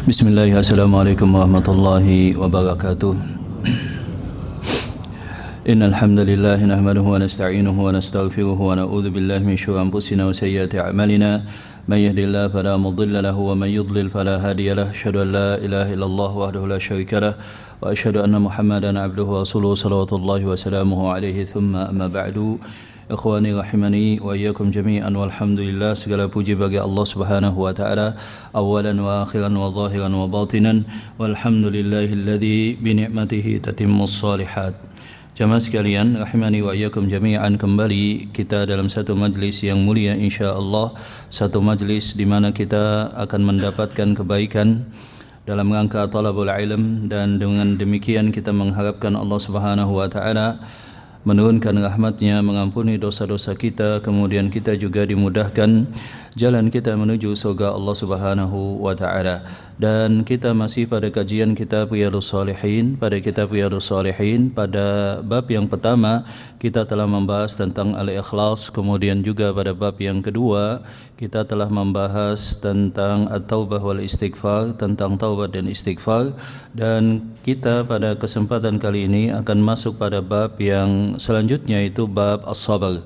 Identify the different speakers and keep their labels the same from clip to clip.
Speaker 1: Bismillah, assalamualaikum warahmatullahi wabarakatuh. Innal hamdalillah nahmaduhu wa nasta'inuhu wa nastaghfiruhu wa na'udzu billahi min syururi anfusina wa sayyiati a'malina. May yahdihillahu fala mudilla lahu wa may yudlil fala hadiya lahu. Asyhadu an la ilaha illallah wahdahu la syarika lahu wa asyhadu anna Muhammadan abduhu wa rasuluhu salawatullahi wa salamuhu alaihi thumma amma ba'du. Ikhwani rahimani wa iyyakum jami'an walhamdulillah, segala puji bagi Allah Subhanahu wa taala awalan wa akhiran wa zahiran wa batinan walhamdulillahilladzi bi ni'matihi tatimmus shalihat. Jamaah sekalian rahimani wa iyyakum jami'an, kembali kita dalam satu majlis yang mulia insyaallah, satu majlis di mana kita akan mendapatkan kebaikan dalam rangka talabul ilm, dan dengan demikian kita mengharapkan Allah Subhanahu wa taala menurunkan rahmatnya, mengampuni dosa-dosa kita, kemudian kita juga dimudahkan jalan kita menuju surga Allah Subhanahu wa taala. Dan kita masih pada kajian kitab Riyadhus Shalihin. Pada kitab Riyadhus Shalihin, pada bab yang pertama kita telah membahas tentang al-ikhlas, kemudian juga pada bab yang kedua kita telah membahas tentang at-taubah wal istighfar, tentang taubat dan istighfar, dan kita pada kesempatan kali ini akan masuk pada bab yang selanjutnya, itu bab as-sabr.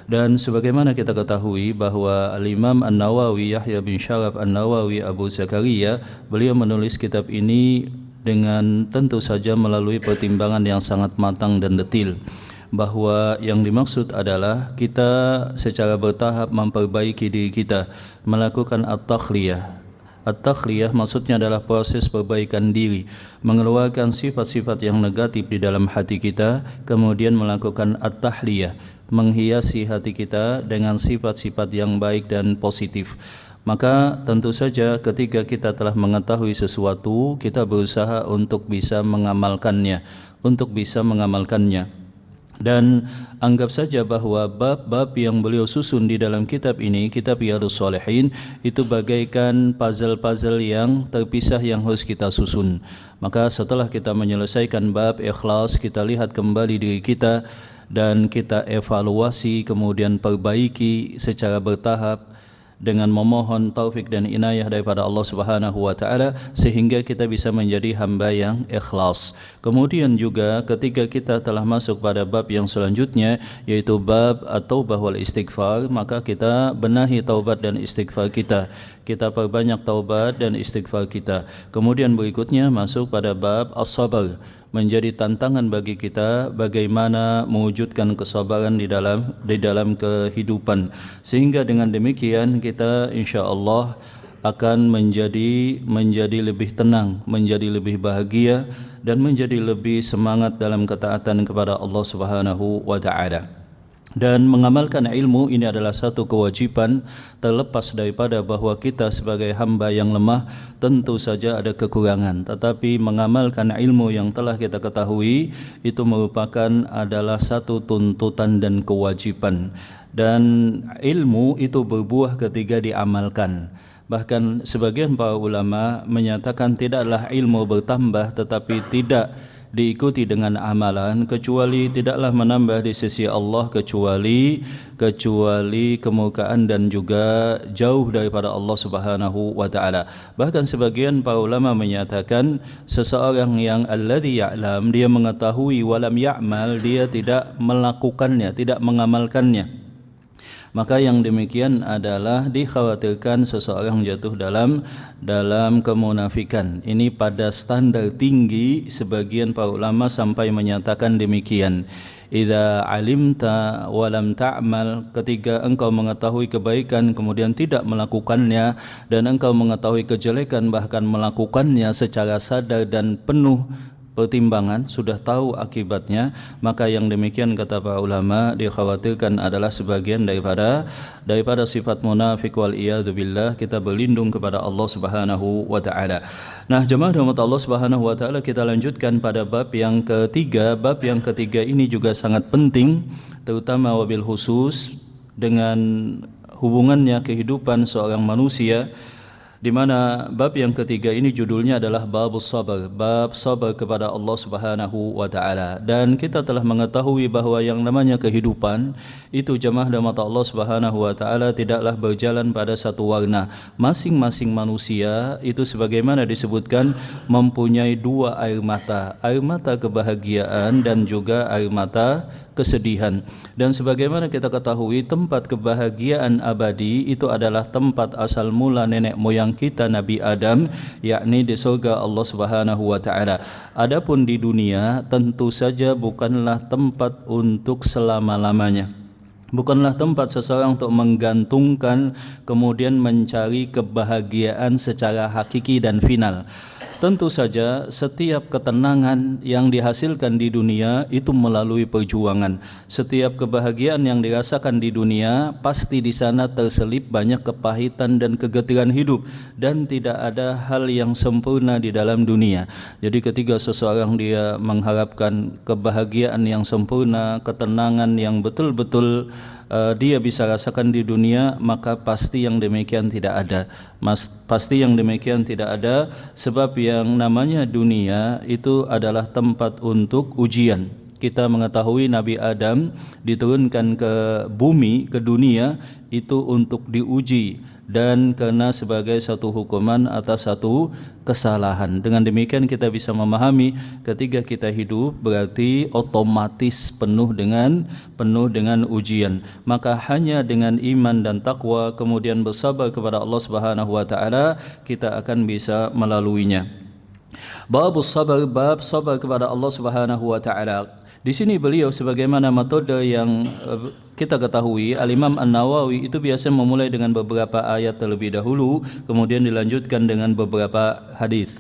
Speaker 1: Dan sebagaimana kita ketahui bahwa Al-Imam An-Nawawi, Yahya bin Syaraf An-Nawawi Abu Zakaria, beliau menulis kitab ini dengan tentu saja melalui pertimbangan yang sangat matang dan detil, bahwa yang dimaksud adalah kita secara bertahap memperbaiki diri kita, melakukan at-takhliyah. At-takhliyah maksudnya adalah proses perbaikan diri, mengeluarkan sifat-sifat yang negatif di dalam hati kita, kemudian melakukan at-tahliyah, menghiasi hati kita dengan sifat-sifat yang baik dan positif. Maka tentu saja ketika kita telah mengetahui sesuatu, kita berusaha untuk bisa mengamalkannya, Dan anggap saja bahwa bab-bab yang beliau susun di dalam kitab ini, kitab Riyadhus Shalihin, itu bagaikan puzzle-puzzle yang terpisah yang harus kita susun. Maka setelah kita menyelesaikan bab ikhlas, kita lihat kembali diri kita dan kita evaluasi, kemudian perbaiki secara bertahap dengan memohon taufik dan inayah daripada Allah Subhanahu wa taala, sehingga kita bisa menjadi hamba yang ikhlas. Kemudian juga ketika kita telah masuk pada bab yang selanjutnya, yaitu bab at-taubah wal istighfar, maka kita benahi taubat dan istighfar kita. Kita perbanyak taubat dan istighfar kita. Kemudian berikutnya masuk pada bab as-sabr, menjadi tantangan bagi kita bagaimana mewujudkan kesabaran di dalam kehidupan, sehingga dengan demikian kita insyaallah akan menjadi lebih tenang, menjadi lebih bahagia, dan menjadi lebih semangat dalam ketaatan kepada Allah Subhanahu wa taala. Dan mengamalkan ilmu ini adalah satu kewajiban, terlepas daripada bahwa kita sebagai hamba yang lemah tentu saja ada kekurangan, tetapi mengamalkan ilmu yang telah kita ketahui itu merupakan adalah satu tuntutan dan kewajiban. Dan ilmu itu berbuah ketika diamalkan. Bahkan sebagian para ulama menyatakan tidaklah ilmu bertambah tetapi tidak diikuti dengan amalan, kecuali tidaklah menambah di sisi Allah kecuali kemurkaan dan juga jauh daripada Allah Subhanahu wa taala. Bahkan sebagian para ulama menyatakan seseorang yang alladzi ya'lam, dia mengetahui, walam ya'mal, dia tidak melakukannya, tidak mengamalkannya, maka yang demikian adalah dikhawatirkan seseorang jatuh dalam kemunafikan. Ini pada standar tinggi, sebagian para ulama sampai menyatakan demikian. Idza alimta wa lam ta'mal, ketika engkau mengetahui kebaikan kemudian tidak melakukannya, dan engkau mengetahui kejelekan bahkan melakukannya secara sadar dan penuh pertimbangan, sudah tahu akibatnya, maka yang demikian kata para ulama dikhawatirkan adalah sebagian daripada sifat munafik, wal iyadzu billah. Kita berlindung kepada Allah Subhanahu wa taala. Nah, jemaah rahmat Allah Subhanahu wa taala, kita lanjutkan pada bab yang ketiga. Bab yang ketiga ini juga sangat penting, terutama wabil khusus dengan hubungannya kehidupan seorang manusia di mana bab yang ketiga ini judulnya adalah babus sabar, bab sabar kepada Allah Subhanahu wa taala. Dan kita telah mengetahui bahwa yang namanya kehidupan itu jemaah dan mata Allah Subhanahu wa taala tidaklah berjalan pada satu warna. Masing-masing manusia itu sebagaimana disebutkan mempunyai dua air mata kebahagiaan dan juga air mata kesedihan. Dan sebagaimana kita ketahui, tempat kebahagiaan abadi itu adalah tempat asal mula nenek moyang kita Nabi Adam, yakni di surga Allah Subhanahu wa taala. Adapun di dunia tentu saja bukanlah tempat untuk selama-lamanya. Bukanlah tempat seseorang untuk menggantungkan kemudian mencari kebahagiaan secara hakiki dan final. Tentu saja setiap ketenangan yang dihasilkan di dunia itu melalui perjuangan. Setiap kebahagiaan yang dirasakan di dunia pasti di sana terselip banyak kepahitan dan kegetiran hidup, dan tidak ada hal yang sempurna di dalam dunia. Jadi ketika seseorang dia mengharapkan kebahagiaan yang sempurna, ketenangan yang betul-betul dia bisa rasakan di dunia, maka pasti yang demikian tidak ada. Pasti yang demikian tidak ada, sebab yang namanya dunia itu adalah tempat untuk ujian. Kita mengetahui Nabi Adam diturunkan ke bumi, ke dunia itu untuk diuji dan karena sebagai satu hukuman atas satu kesalahan. Dengan demikian kita bisa memahami ketika kita hidup berarti otomatis penuh dengan ujian. Maka hanya dengan iman dan takwa kemudian bersabar kepada Allah Subhanahu wa taala kita akan bisa melaluinya. Bab sabar kepada Allah Subhanahu wa taala. Di sini beliau sebagaimana metode yang kita ketahui, Al-Imam An-Nawawi itu biasa memulai dengan beberapa ayat terlebih dahulu, kemudian dilanjutkan dengan beberapa hadis.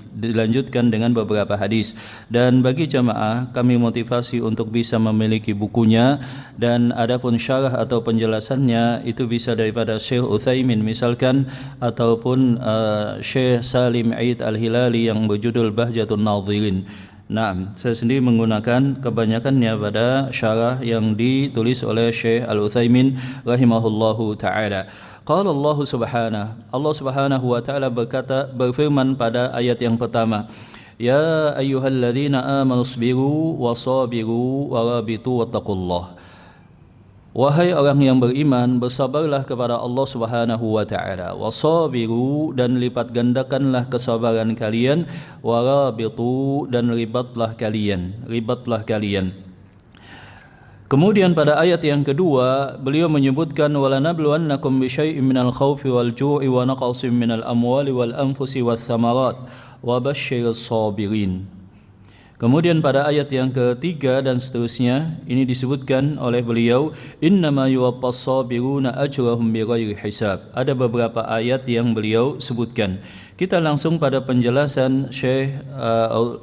Speaker 1: Dan bagi jamaah, kami motivasi untuk bisa memiliki bukunya, dan adapun syarah atau penjelasannya itu bisa daripada Syekh Utsaimin misalkan, ataupun Syekh Salim Aid Al-Hilali yang berjudul Bahjatun Nadhirin. Nah, saya sendiri menggunakan kebanyakannya pada syarah yang ditulis oleh Syekh Al-Utsaimin rahimahullahu taala. Qala Allah Subhanahu wa taala berfirman pada ayat yang pertama, ya ayyuhalladzina amanu sabiru wasabiru warabitu wattaqullah. Wahai orang yang beriman, bersabarlah kepada Allah Subhanahu wa taala. Wasabiru, dan lipat gandakanlah kesabaran kalian. Warabitu, dan ribatlah kalian. Kemudian pada ayat yang kedua beliau menyebutkan walanabluwannakum bisyai'in minal khaufi wal ju'i wa naqsin minal amwali wal anfusi wath thamarat wa basyyiris sabirin. Kemudian pada ayat yang ketiga dan seterusnya ini disebutkan oleh beliau innama yuwaffas sabiruna ajrahum bighairi hisab. Ada beberapa ayat yang beliau sebutkan. Kita langsung pada penjelasan Syekh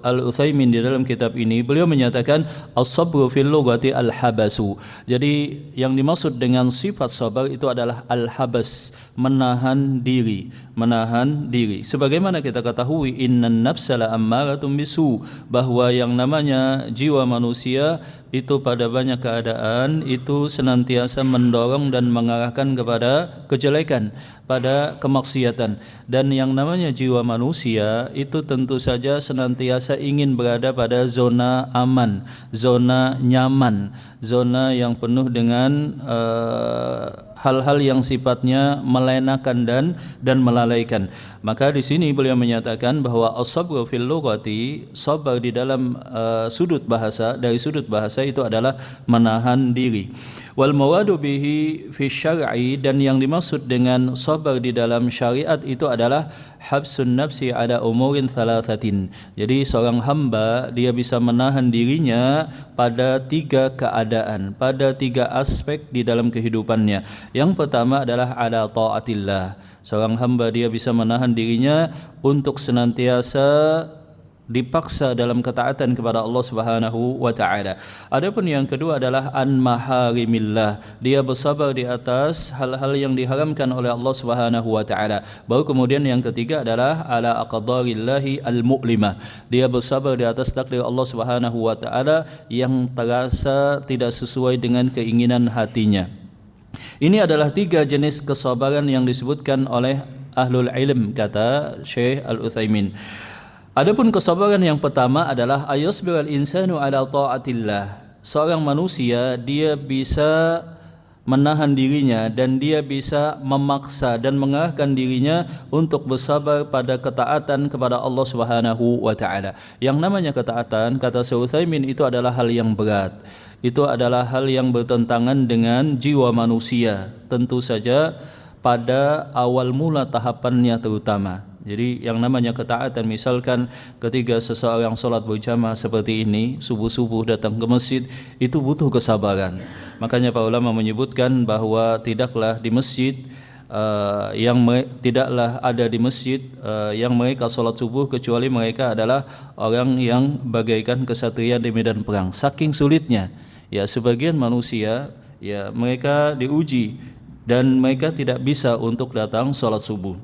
Speaker 1: Al-Utsaimin di dalam kitab ini. Beliau menyatakan as-sabru fil lughati al-habasu. Jadi yang dimaksud dengan sifat sabar itu adalah al-habas, menahan diri. Sebagaimana kita ketahui innan nafsa la'ammaratun bisu, bahwa yang namanya jiwa manusia itu pada banyak keadaan itu senantiasa mendorong dan mengarahkan kepada kejelekan, pada kemaksiatan. Dan yang namanya jiwa manusia itu tentu saja senantiasa ingin berada pada zona aman, zona nyaman, zona yang penuh dengan hal-hal yang sifatnya melenakan dan melalaikan. Maka di sini beliau menyatakan bahwa as-sabru fil lughati, sabar di dalam dari sudut bahasa itu adalah menahan diri. Wal mawadu bihi fi syar'i, dan yang dimaksud dengan sabar di dalam syariat itu adalah habsun nafsi ala umurin thalathatin. Jadi seorang hamba dia bisa menahan dirinya pada tiga keadaan, pada tiga aspek di dalam kehidupannya. Yang pertama adalah ala taatillah. Seorang hamba dia bisa menahan dirinya untuk senantiasa dipaksa dalam ketaatan kepada Allah Subhanahu wa taala. Adapun yang kedua adalah an maharimillah. Dia bersabar di atas hal-hal yang diharamkan oleh Allah Subhanahu wa taala. Baru kemudian yang ketiga adalah ala aqdarillahi al-mu'limah. Dia bersabar di atas takdir Allah Subhanahu wa taala yang terasa tidak sesuai dengan keinginan hatinya. Ini adalah tiga jenis kesabaran yang disebutkan oleh ahlul ilm, kata Syekh Al-Utsaimin. Adapun kesabaran yang pertama adalah ayasbirul insanu ala taatillah. Seorang manusia dia bisa menahan dirinya dan dia bisa memaksa dan mengarahkan dirinya untuk bersabar pada ketaatan kepada Allah Subhanahu wa taala. Yang namanya ketaatan, kata Syekh Utsaimin, itu adalah hal yang berat. Itu adalah hal yang bertentangan dengan jiwa manusia. Tentu saja pada awal mula tahapannya terutama. Jadi yang namanya ketaatan, misalkan ketika seseorang sholat berjamaah seperti ini, subuh-subuh datang ke masjid, itu butuh kesabaran. Makanya para ulama menyebutkan bahwa tidaklah di masjid tidaklah ada di masjid yang mereka sholat subuh kecuali mereka adalah orang yang bagaikan kesatria di medan perang. Saking sulitnya, ya sebagian manusia ya mereka diuji dan mereka tidak bisa untuk datang sholat subuh.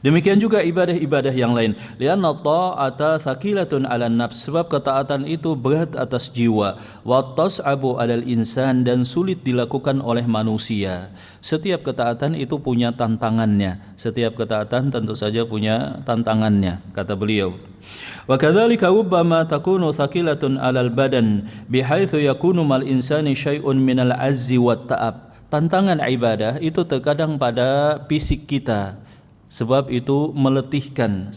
Speaker 1: Demikian juga ibadah-ibadah yang lain. Lianna ta'ata thaqilatun 'alan nafs, sebab ketaatan itu berat atas jiwa. Wa tas'abu 'alal insan, dan sulit dilakukan oleh manusia. Setiap ketaatan itu punya tantangannya. Setiap ketaatan tentu saja punya tantangannya, kata beliau. Wa kadzalika rubbama takunu thaqilatun 'alal badan bihaitsu yakunu mal insani syai'un minal 'azzi wat ta'ab. Tantangan ibadah itu terkadang pada fisik kita. Sebab itu meletihkan,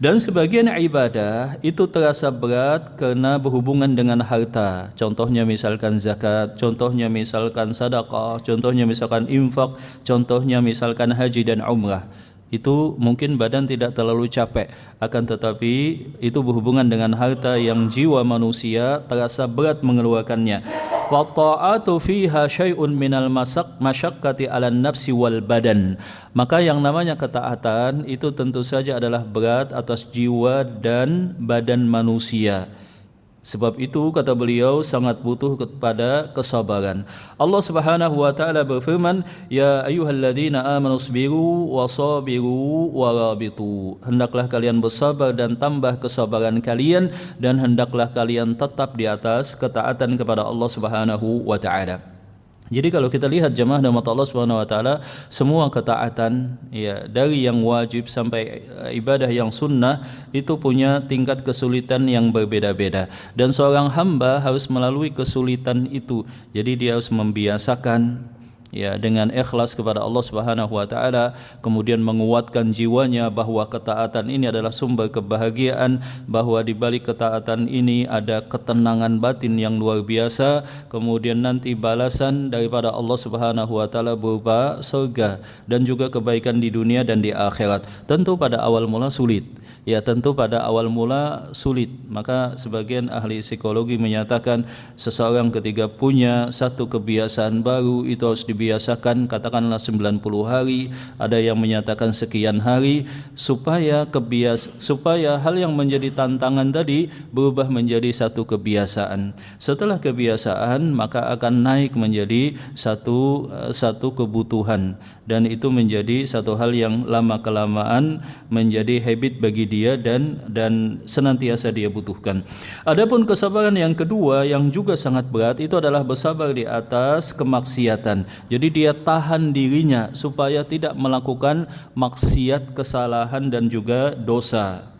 Speaker 1: Dan sebagian ibadah itu terasa berat karena berhubungan dengan harta. Contohnya misalkan zakat, contohnya misalkan sedekah, contohnya misalkan infak, contohnya misalkan haji dan umrah. Itu mungkin badan tidak terlalu capek, akan tetapi itu berhubungan dengan harta yang jiwa manusia terasa berat mengeluarkannya. Wa ta'atu fiha syai'un minal masyaqqati 'alan nafsi wal badan. Maka yang namanya ketaatan itu tentu saja adalah berat atas jiwa dan badan manusia. Sebab itu kata beliau sangat butuh kepada kesabaran. Allah Subhanahu wa taala berfirman, "Ya ayyuhalladzina amanu sabiru wasabiru warabitu." Hendaklah kalian bersabar dan tambah kesabaran kalian, dan hendaklah kalian tetap di atas ketaatan kepada Allah Subhanahu wa taala. Jadi kalau kita lihat jemaah rahmat Allah Subhanahu wa taala, semua ketaatan ya dari yang wajib sampai ibadah yang sunnah itu punya tingkat kesulitan yang berbeda-beda, dan seorang hamba harus melalui kesulitan itu. Jadi dia harus membiasakan ya dengan ikhlas kepada Allah Subhanahu wa taala, kemudian menguatkan jiwanya bahwa ketaatan ini adalah sumber kebahagiaan, bahwa di balik ketaatan ini ada ketenangan batin yang luar biasa, kemudian nanti balasan daripada Allah Subhanahu wa taala berupa surga dan juga kebaikan di dunia dan di akhirat. Tentu pada awal mula sulit. Ya tentu pada awal mula sulit. Maka sebagian ahli psikologi menyatakan seseorang ketika punya satu kebiasaan baru itu harus dibiasakan katakanlah 90 hari, ada yang menyatakan sekian hari, supaya hal yang menjadi tantangan tadi berubah menjadi satu kebiasaan. Setelah kebiasaan maka akan naik menjadi satu kebutuhan, dan itu menjadi satu hal yang lama kelamaan menjadi habit bagi dia dan senantiasa dia butuhkan. Adapun kesabaran yang kedua yang juga sangat berat itu adalah bersabar di atas kemaksiatan. Jadi dia tahan dirinya supaya tidak melakukan maksiat, kesalahan dan juga dosa.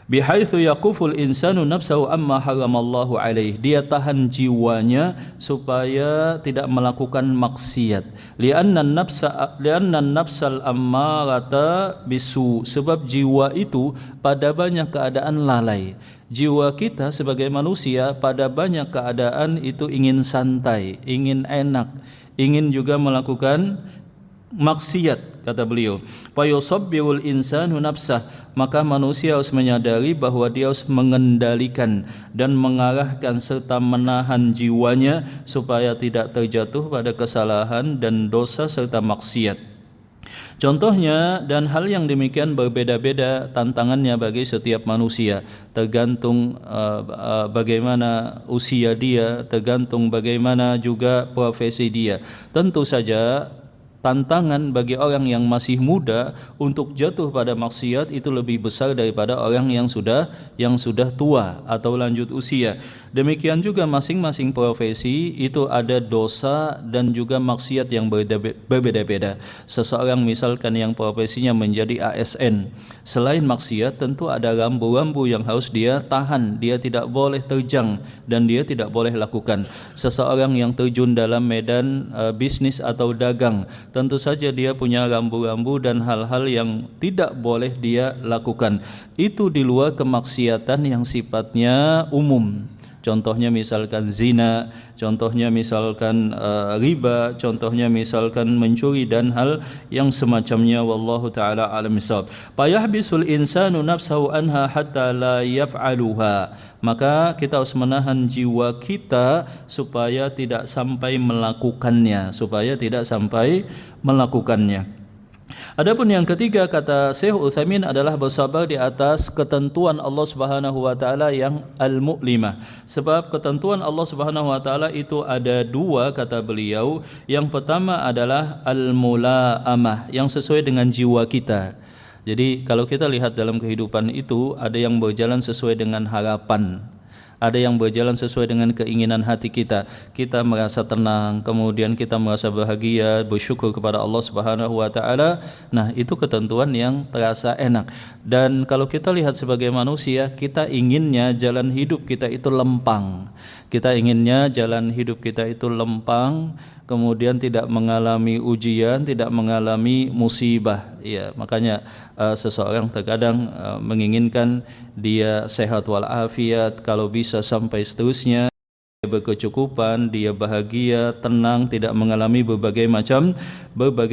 Speaker 1: Bihaitsu yaquful insanu nafsahu amma haramallahu alaih. Dia tahan jiwanya supaya tidak melakukan maksiat. Lianna nafsal ammarata bisu. Sebab jiwa itu pada banyak keadaan lalai. Jiwa kita sebagai manusia pada banyak keadaan itu ingin santai, ingin enak, ingin juga melakukan maksiat, kata beliau. Fayusabbirul insanu nafsah, maka manusia harus menyadari bahwa dia harus mengendalikan dan mengarahkan serta menahan jiwanya supaya tidak terjatuh pada kesalahan dan dosa serta maksiat. Contohnya, dan hal yang demikian berbeda-beda tantangannya bagi setiap manusia, tergantung bagaimana usia dia, tergantung bagaimana juga profesi dia. Tentu saja tantangan bagi orang yang masih muda untuk jatuh pada maksiat itu lebih besar daripada orang yang sudah tua atau lanjut usia. Demikian juga masing-masing profesi itu ada dosa dan juga maksiat yang berbeda-beda. Seseorang misalkan yang profesinya menjadi ASN, selain maksiat tentu ada rambu-rambu yang harus dia tahan, dia tidak boleh terjang dan dia tidak boleh lakukan. Seseorang yang terjun dalam medan bisnis atau dagang, tentu saja dia punya rambu-rambu dan hal-hal yang tidak boleh dia lakukan. Itu di luar kemaksiatan yang sifatnya umum. Contohnya misalkan zina, contohnya misalkan riba, contohnya misalkan mencuri dan hal yang semacamnya. Wallahu taala alam bisawab. Fayahbisul insanu nafsahu anha hatta la yaf'aluha. Maka kita harus menahan jiwa kita supaya tidak sampai melakukannya, Adapun yang ketiga, kata Syekh Utsaimin, adalah bersabar di atas ketentuan Allah Subhanahu wa taala yang al-mu'limah. Sebab ketentuan Allah Subhanahu wa taala itu ada dua, kata beliau. Yang pertama adalah al-mula'amah, yang sesuai dengan jiwa kita. Jadi kalau kita lihat dalam kehidupan itu, ada yang berjalan sesuai dengan harapan, ada yang berjalan sesuai dengan keinginan hati kita. Kita merasa tenang, kemudian kita merasa bahagia, bersyukur kepada Allah Subhanahu wa taala. Nah, itu ketentuan yang terasa enak. Dan kalau kita lihat sebagai manusia, kita inginnya jalan hidup kita itu lempang. Kemudian tidak mengalami ujian, tidak mengalami musibah. Ya, makanya seseorang terkadang menginginkan dia sehat walafiat, kalau bisa sampai seterusnya, dia berkecukupan, dia bahagia, tenang, tidak mengalami berbagai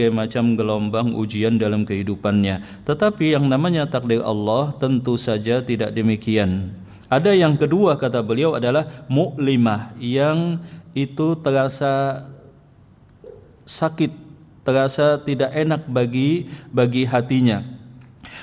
Speaker 1: macam gelombang ujian dalam kehidupannya. Tetapi yang namanya takdir Allah tentu saja tidak demikian. Ada yang kedua, kata beliau, adalah mu'limah, yang itu terasa sakit, terasa tidak enak bagi hatinya.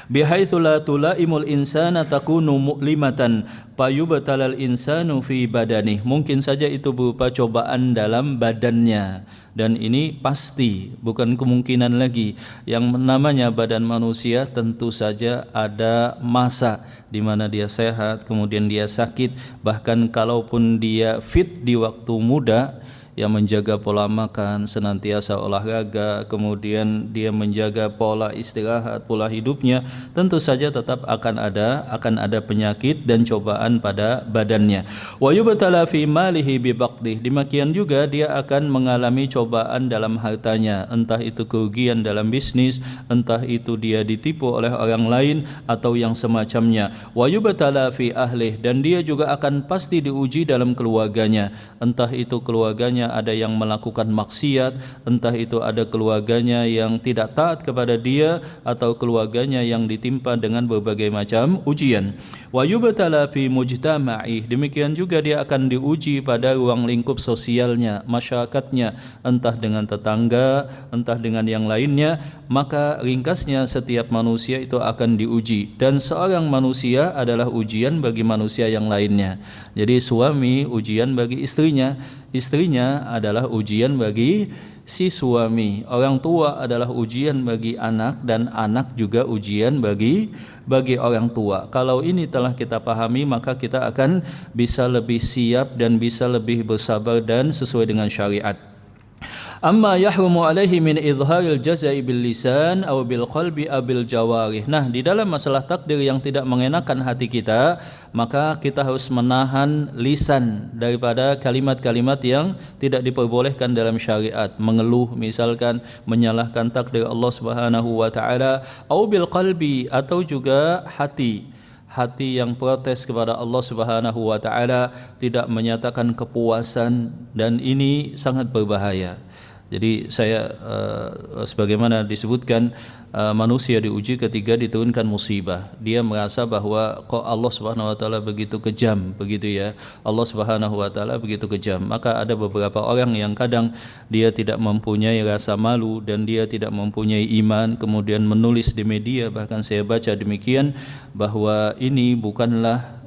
Speaker 1: Bihaitsu la tulaimul insana takunu mu'limatan fayubtalal insanu fi badanih. Mungkin saja itu berupa cobaan dalam badannya, dan ini pasti, bukan kemungkinan lagi. Yang namanya badan manusia tentu saja ada masa di mana dia sehat, kemudian dia sakit. Bahkan kalaupun dia fit di waktu muda, yang menjaga pola makan, senantiasa olahraga, kemudian dia menjaga pola istirahat, pola hidupnya, tentu saja tetap akan ada penyakit dan cobaan pada badannya. Wa yubtala fi malihi bi baqdih. Demikian juga dia akan mengalami cobaan dalam hartanya, entah itu kerugian dalam bisnis, entah itu dia ditipu oleh orang lain atau yang semacamnya. Wa yubtala fi ahlih, dan dia juga akan pasti diuji dalam keluarganya, entah itu keluarganya ada yang melakukan maksiat, entah itu ada keluarganya yang tidak taat kepada dia, atau keluarganya yang ditimpa dengan berbagai macam ujian. Wa yubtala fi mujtama'ih. Demikian juga dia akan diuji pada ruang lingkup sosialnya, masyarakatnya, entah dengan tetangga, entah dengan yang lainnya. Maka ringkasnya, setiap manusia itu akan diuji, dan seorang manusia adalah ujian bagi manusia yang lainnya. Jadi suami ujian bagi istrinya, istrinya adalah ujian bagi si suami, orang tua adalah ujian bagi anak, dan anak juga ujian bagi orang tua. Kalau ini telah kita pahami, maka kita akan bisa lebih siap dan bisa lebih bersabar dan sesuai dengan syariat. Amma yahrumu alaihi min izharil jazai bil lisan aw bil qalbi aw bil jawarih. Nah, di dalam masalah takdir yang tidak mengenakan hati kita, maka kita harus menahan lisan daripada kalimat-kalimat yang tidak diperbolehkan dalam syariat. Mengeluh misalkan, menyalahkan takdir Allah Subhanahu wa taala, aw bil qalbi, atau juga hati yang protes kepada Allah Subhanahu wa taala, tidak menyatakan kepuasan, dan ini sangat berbahaya. Jadi saya sebagaimana disebutkan, manusia diuji ketika diturunkan musibah. Dia merasa bahwa kok Allah Subhanahu wa taala begitu kejam, begitu ya. Allah Subhanahu wa taala begitu kejam. Maka ada beberapa orang yang kadang dia tidak mempunyai rasa malu dan dia tidak mempunyai iman, kemudian menulis di media, bahkan saya baca demikian, bahwa ini bukanlah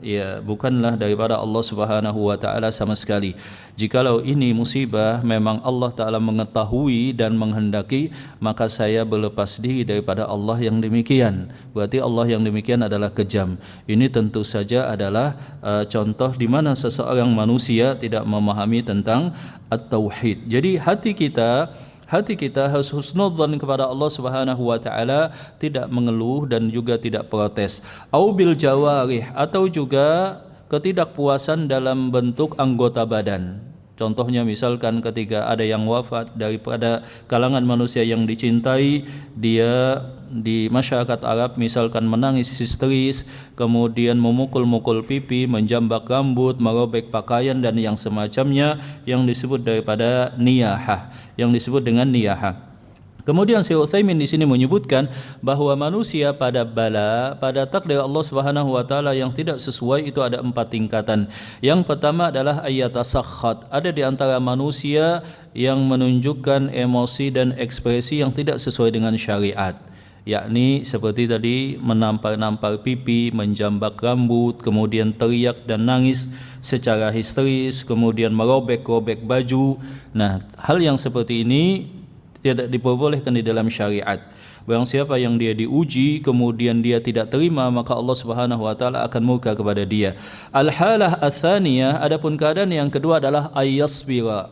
Speaker 1: daripada Allah Subhanahu wa taala sama sekali. Jikalau ini musibah memang Allah taala mengetahui dan menghendaki, maka saya berlepas diri daripada Allah yang demikian. Berarti Allah yang demikian adalah kejam. Ini tentu saja adalah contoh di mana seseorang manusia tidak memahami tentang at-tauhid. Jadi hati kita harus husnudzan kepada Allah Subhanahu wa taala, tidak mengeluh dan juga tidak protes. Au bil jawarih, atau juga ketidakpuasan dalam bentuk anggota badan. Contohnya misalkan ketika ada yang wafat daripada kalangan manusia yang dicintai, dia di masyarakat Arab misalkan menangis histeris, kemudian memukul-mukul pipi, menjambak rambut, merobek pakaian dan yang semacamnya, yang disebut daripada niyahah, yang disebut dengan niyahah. Kemudian Syekh Utsaimin di sini menyebutkan bahwa manusia pada pada takdir Allah Subhanahu wa taala yang tidak sesuai itu ada 4 tingkatan. Yang pertama adalah ayatasakhat. Ada di antara manusia yang menunjukkan emosi dan ekspresi yang tidak sesuai dengan syariat. Yakni seperti tadi menampar-nampar pipi, menjambak rambut, kemudian teriak dan nangis secara histeris, kemudian merobek-robek baju. Nah, hal yang seperti ini tidak diperbolehkan di dalam syariat. Barang siapa yang dia diuji kemudian dia tidak terima, maka Allah Subhanahu wa taala akan murka kepada dia. Al-halah ats-tsaniyah, adapun keadaan yang kedua adalah ayyasbira.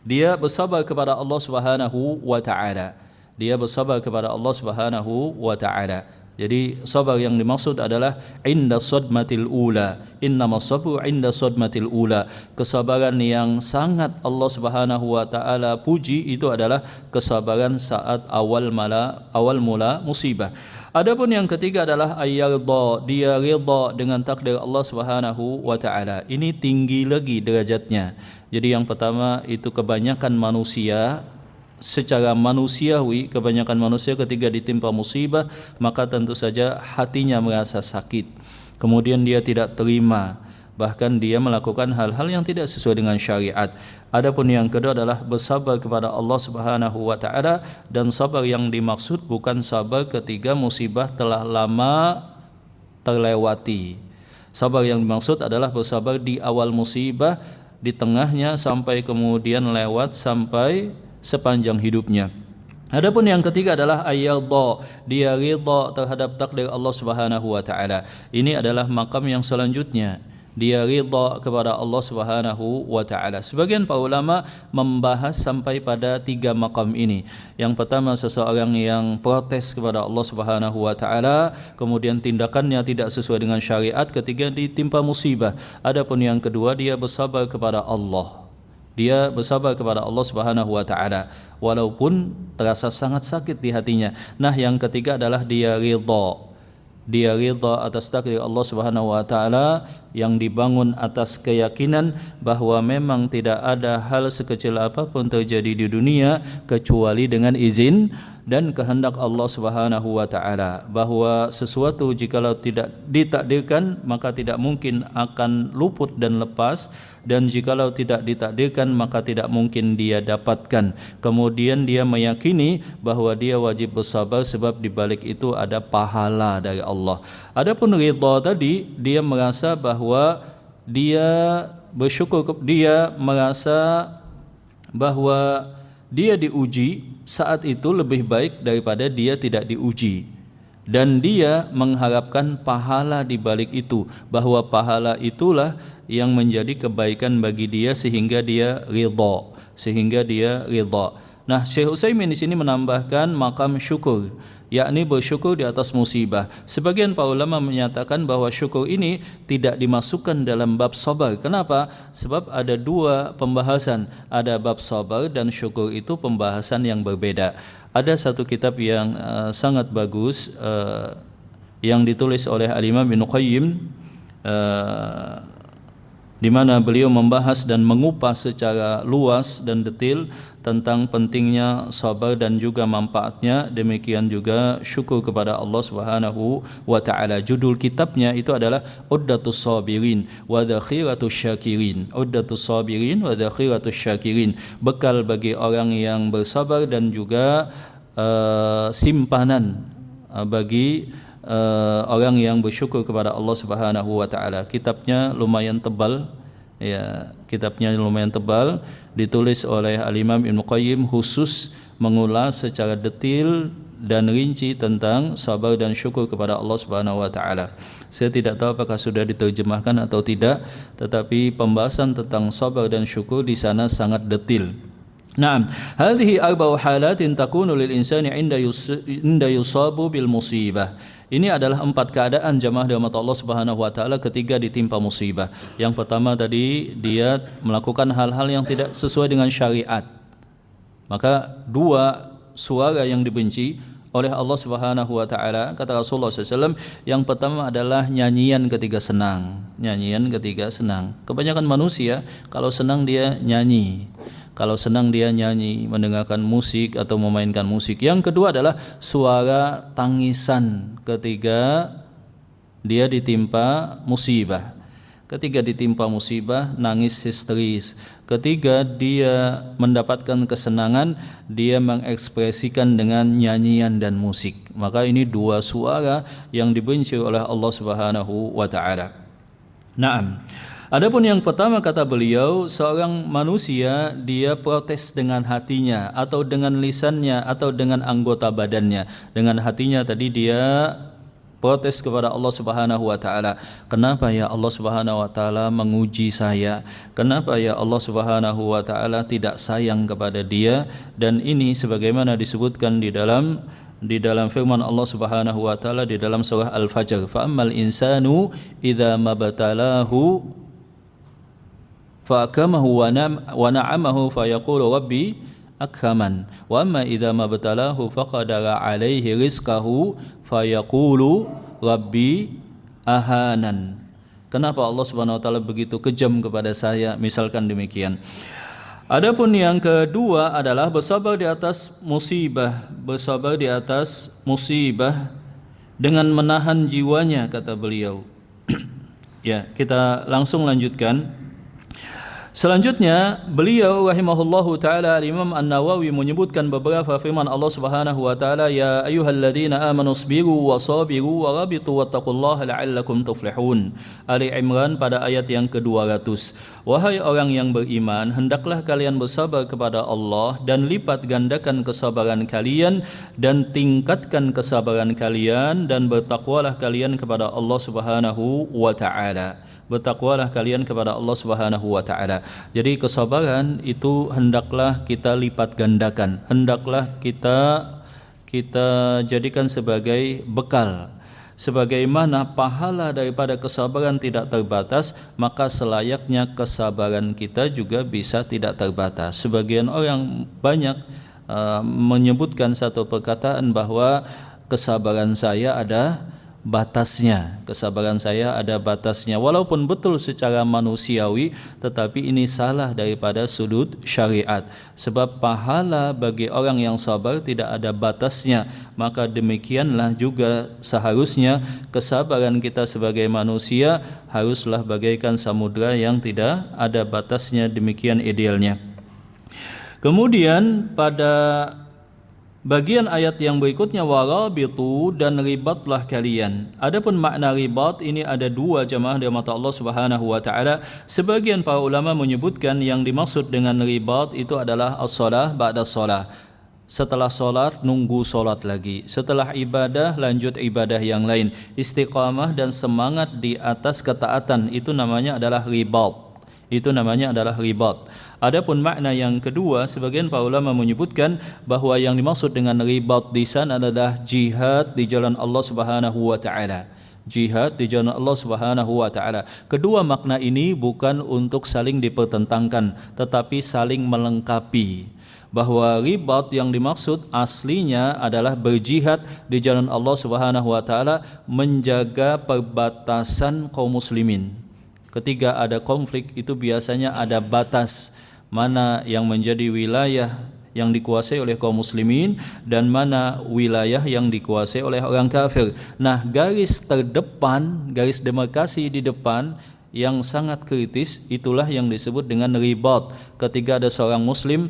Speaker 1: Dia bersabar kepada Allah Subhanahu wa taala. Dia bersabar kepada Allah Subhanahu wa taala. Jadi sabar yang dimaksud adalah inda sadmatil ula. Innamas sabru inda sadmatil ula. Kesabaran yang sangat Allah Subhanahu wa taala puji itu adalah kesabaran saat awal mula musibah. Adapun yang ketiga adalah ayyarda, dia ridha dengan takdir Allah Subhanahu wa taala. Ini tinggi lagi derajatnya. Jadi yang pertama itu kebanyakan manusia, secara manusiawi, kebanyakan manusia ketika ditimpa musibah maka tentu saja hatinya merasa sakit, kemudian dia tidak terima, bahkan dia melakukan hal-hal yang tidak sesuai dengan syariat. Adapun yang kedua adalah bersabar kepada Allah Subhanahu wa taala, dan sabar yang dimaksud bukan sabar ketika musibah telah lama terlewati. Sabar yang dimaksud adalah bersabar di awal musibah, di tengahnya, sampai kemudian lewat sampai sepanjang hidupnya. Adapun yang ketiga adalah ayyadha, dia ridha terhadap takdir Allah Subhanahu wa taala. Ini adalah makam yang selanjutnya. Dia ridha kepada Allah Subhanahu wa taala. Sebagian para ulama membahas sampai pada 3 makam ini. Yang pertama, seseorang yang protes kepada Allah Subhanahu wa taala, kemudian tindakannya tidak sesuai dengan syariat ketika ditimpa musibah. Adapun yang kedua, dia bersabar kepada Allah. Dia bersabar kepada Allah Subhanahu wa taala walaupun terasa sangat sakit di hatinya. Nah, yang ketiga adalah dia ridha. Dia ridha atas takdir Allah Subhanahu wa taala yang dibangun atas keyakinan bahwa memang tidak ada hal sekecil apapun terjadi di dunia kecuali dengan izin dan kehendak Allah Subhanahu wa taala, bahwa sesuatu jikalau tidak ditakdirkan maka tidak mungkin akan luput dan lepas, dan jikalau tidak ditakdirkan maka tidak mungkin dia dapatkan. Kemudian dia meyakini bahwa dia wajib bersabar sebab di balik itu ada pahala dari Allah. Adapun ridha tadi, dia merasa bahwa dia bersyukur, dia merasa bahwa dia diuji saat itu lebih baik daripada dia tidak diuji, dan dia mengharapkan pahala di balik itu, bahwa pahala itulah yang menjadi kebaikan bagi dia sehingga dia ridha. Nah, Syekh Utsaimin di sini menambahkan makam syukur, yakni bersyukur di atas musibah. Sebagian para ulama menyatakan bahwa syukur ini tidak dimasukkan dalam bab sabar. Kenapa? Sebab ada 2 pembahasan, ada bab sabar dan syukur, itu pembahasan yang berbeda. Ada satu kitab yang sangat bagus yang ditulis oleh Al-Imam Ibnu Qayyim, di mana beliau membahas dan mengupas secara luas dan detail tentang pentingnya sabar dan juga manfaatnya. Demikian juga syukur kepada Allah Subhanahu wa taala. Judul kitabnya itu adalah Uddatus Sabirin wa Dhakhiratus Syakirin. Uddatus Sabirin wa Dhakhiratus Syakirin. Bekal bagi orang yang bersabar dan juga simpanan bagi orang yang bersyukur kepada Allah Subhanahu wa taala. Kitabnya lumayan tebal, ya, kitabnya lumayan tebal, ditulis oleh Al-Imam Ibnu Qayyim, khusus mengulas secara detail dan rinci tentang sabar dan syukur kepada Allah Subhanahu wa taala. Saya tidak tahu apakah sudah diterjemahkan atau tidak, tetapi pembahasan tentang sabar dan syukur di sana sangat detail. Naam, hadhihi arba'u halatin takunu lil insani inda yusabu bil musibah. Ini adalah 4 keadaan jamaah rahmat Allah Subhanahu wa taala ketika ditimpa musibah. Yang pertama tadi, dia melakukan hal-hal yang tidak sesuai dengan syariat. Maka 2 suara yang dibenci oleh Allah Subhanahu wa taala, kata Rasulullah SAW, yang pertama adalah nyanyian ketika senang. Nyanyian ketika senang. Kebanyakan manusia kalau senang dia nyanyi. Kalau senang dia nyanyi, mendengarkan musik atau memainkan musik. Yang kedua adalah suara tangisan ketika dia ditimpa musibah. Ketika ditimpa musibah, nangis histeris. Ketika dia mendapatkan kesenangan, dia mengekspresikan dengan nyanyian dan musik. Maka ini 2 suara yang dibenci oleh Allah Subhanahu wa taala. Naam. Adapun yang pertama, kata beliau, seorang manusia dia protes dengan hatinya atau dengan lisannya atau dengan anggota badannya. Dengan hatinya tadi dia protes kepada Allah Subhanahu wa taala. Kenapa ya Allah Subhanahu wa taala menguji saya? Kenapa ya Allah Subhanahu wa taala tidak sayang kepada dia? Dan ini sebagaimana disebutkan di dalam firman Allah Subhanahu wa taala di dalam surah Al-Fajr, fa ammal insanu idza mabtalahu fa'akamahu wa na'amahu fayaqulu rabbi akhaman wa amma idza mabtalahu faqadara alaihi rizqahu fayaqulu rabbi ahanan. Kenapa Allah Subhanahu wa taala begitu kejam kepada saya? Misalkan demikian. Adapun yang kedua adalah bersabar di atas musibah, bersabar di atas musibah dengan menahan jiwanya, kata beliau. Ya, kita langsung lanjutkan. Selanjutnya beliau rahimahullahu taala, Imam An-Nawawi menyebutkan beberapa firman Allah Subhanahu wa taala, ya ayyuhalladzina amanu sabiru wa sabiru wa rabitu wattaqullaha la'allakum tuflihun. Ali Imran pada ayat yang ke-200. Wahai orang yang beriman, hendaklah kalian bersabar kepada Allah dan lipat gandakan kesabaran kalian dan tingkatkan kesabaran kalian dan bertakwalah kalian kepada Allah Subhanahu wa taala. Bertakwalah kalian kepada Allah Subhanahu wa taala. Jadi kesabaran itu hendaklah kita lipat gandakan, hendaklah kita jadikan sebagai bekal. Sebagaimana pahala daripada kesabaran tidak terbatas, maka selayaknya kesabaran kita juga bisa tidak terbatas. Sebagian orang banyak menyebutkan satu perkataan bahwa kesabaran saya ada batasnya, kesabaran saya ada batasnya. Walaupun betul secara manusiawi, tetapi ini salah daripada sudut syariat. Sebab pahala bagi orang yang sabar tidak ada batasnya. Maka demikianlah juga seharusnya kesabaran kita sebagai manusia haruslah bagaikan samudra yang tidak ada batasnya. Demikian idealnya. Kemudian pada bagian ayat yang berikutnya, warabitu, dan ribatlah kalian. Adapun makna ribat ini ada 2 jamaah di mata Allah Subhanahu wa taala. Sebagian para ulama menyebutkan yang dimaksud dengan ribat itu adalah as-shalah ba'da shalah. Setelah solat nunggu solat lagi, setelah ibadah lanjut ibadah yang lain. Istiqamah dan semangat di atas ketaatan, itu namanya adalah ribat. Itu namanya adalah ribat. Adapun makna yang kedua, sebagian para ulama menyebutkan bahwa yang dimaksud dengan ribat di sana adalah jihad di jalan Allah Subhanahu wa taala. Jihad di jalan Allah Subhanahu wa taala. Kedua makna ini bukan untuk saling dipertentangkan, tetapi saling melengkapi. Bahwa ribat yang dimaksud aslinya adalah berjihad di jalan Allah Subhanahu wa taala, menjaga perbatasan kaum muslimin. Ketika ada konflik itu biasanya ada batas mana yang menjadi wilayah yang dikuasai oleh kaum muslimin dan mana wilayah yang dikuasai oleh orang kafir. Nah, garis terdepan, garis demarkasi di depan yang sangat kritis itulah yang disebut dengan ribat, ketika ada seorang muslim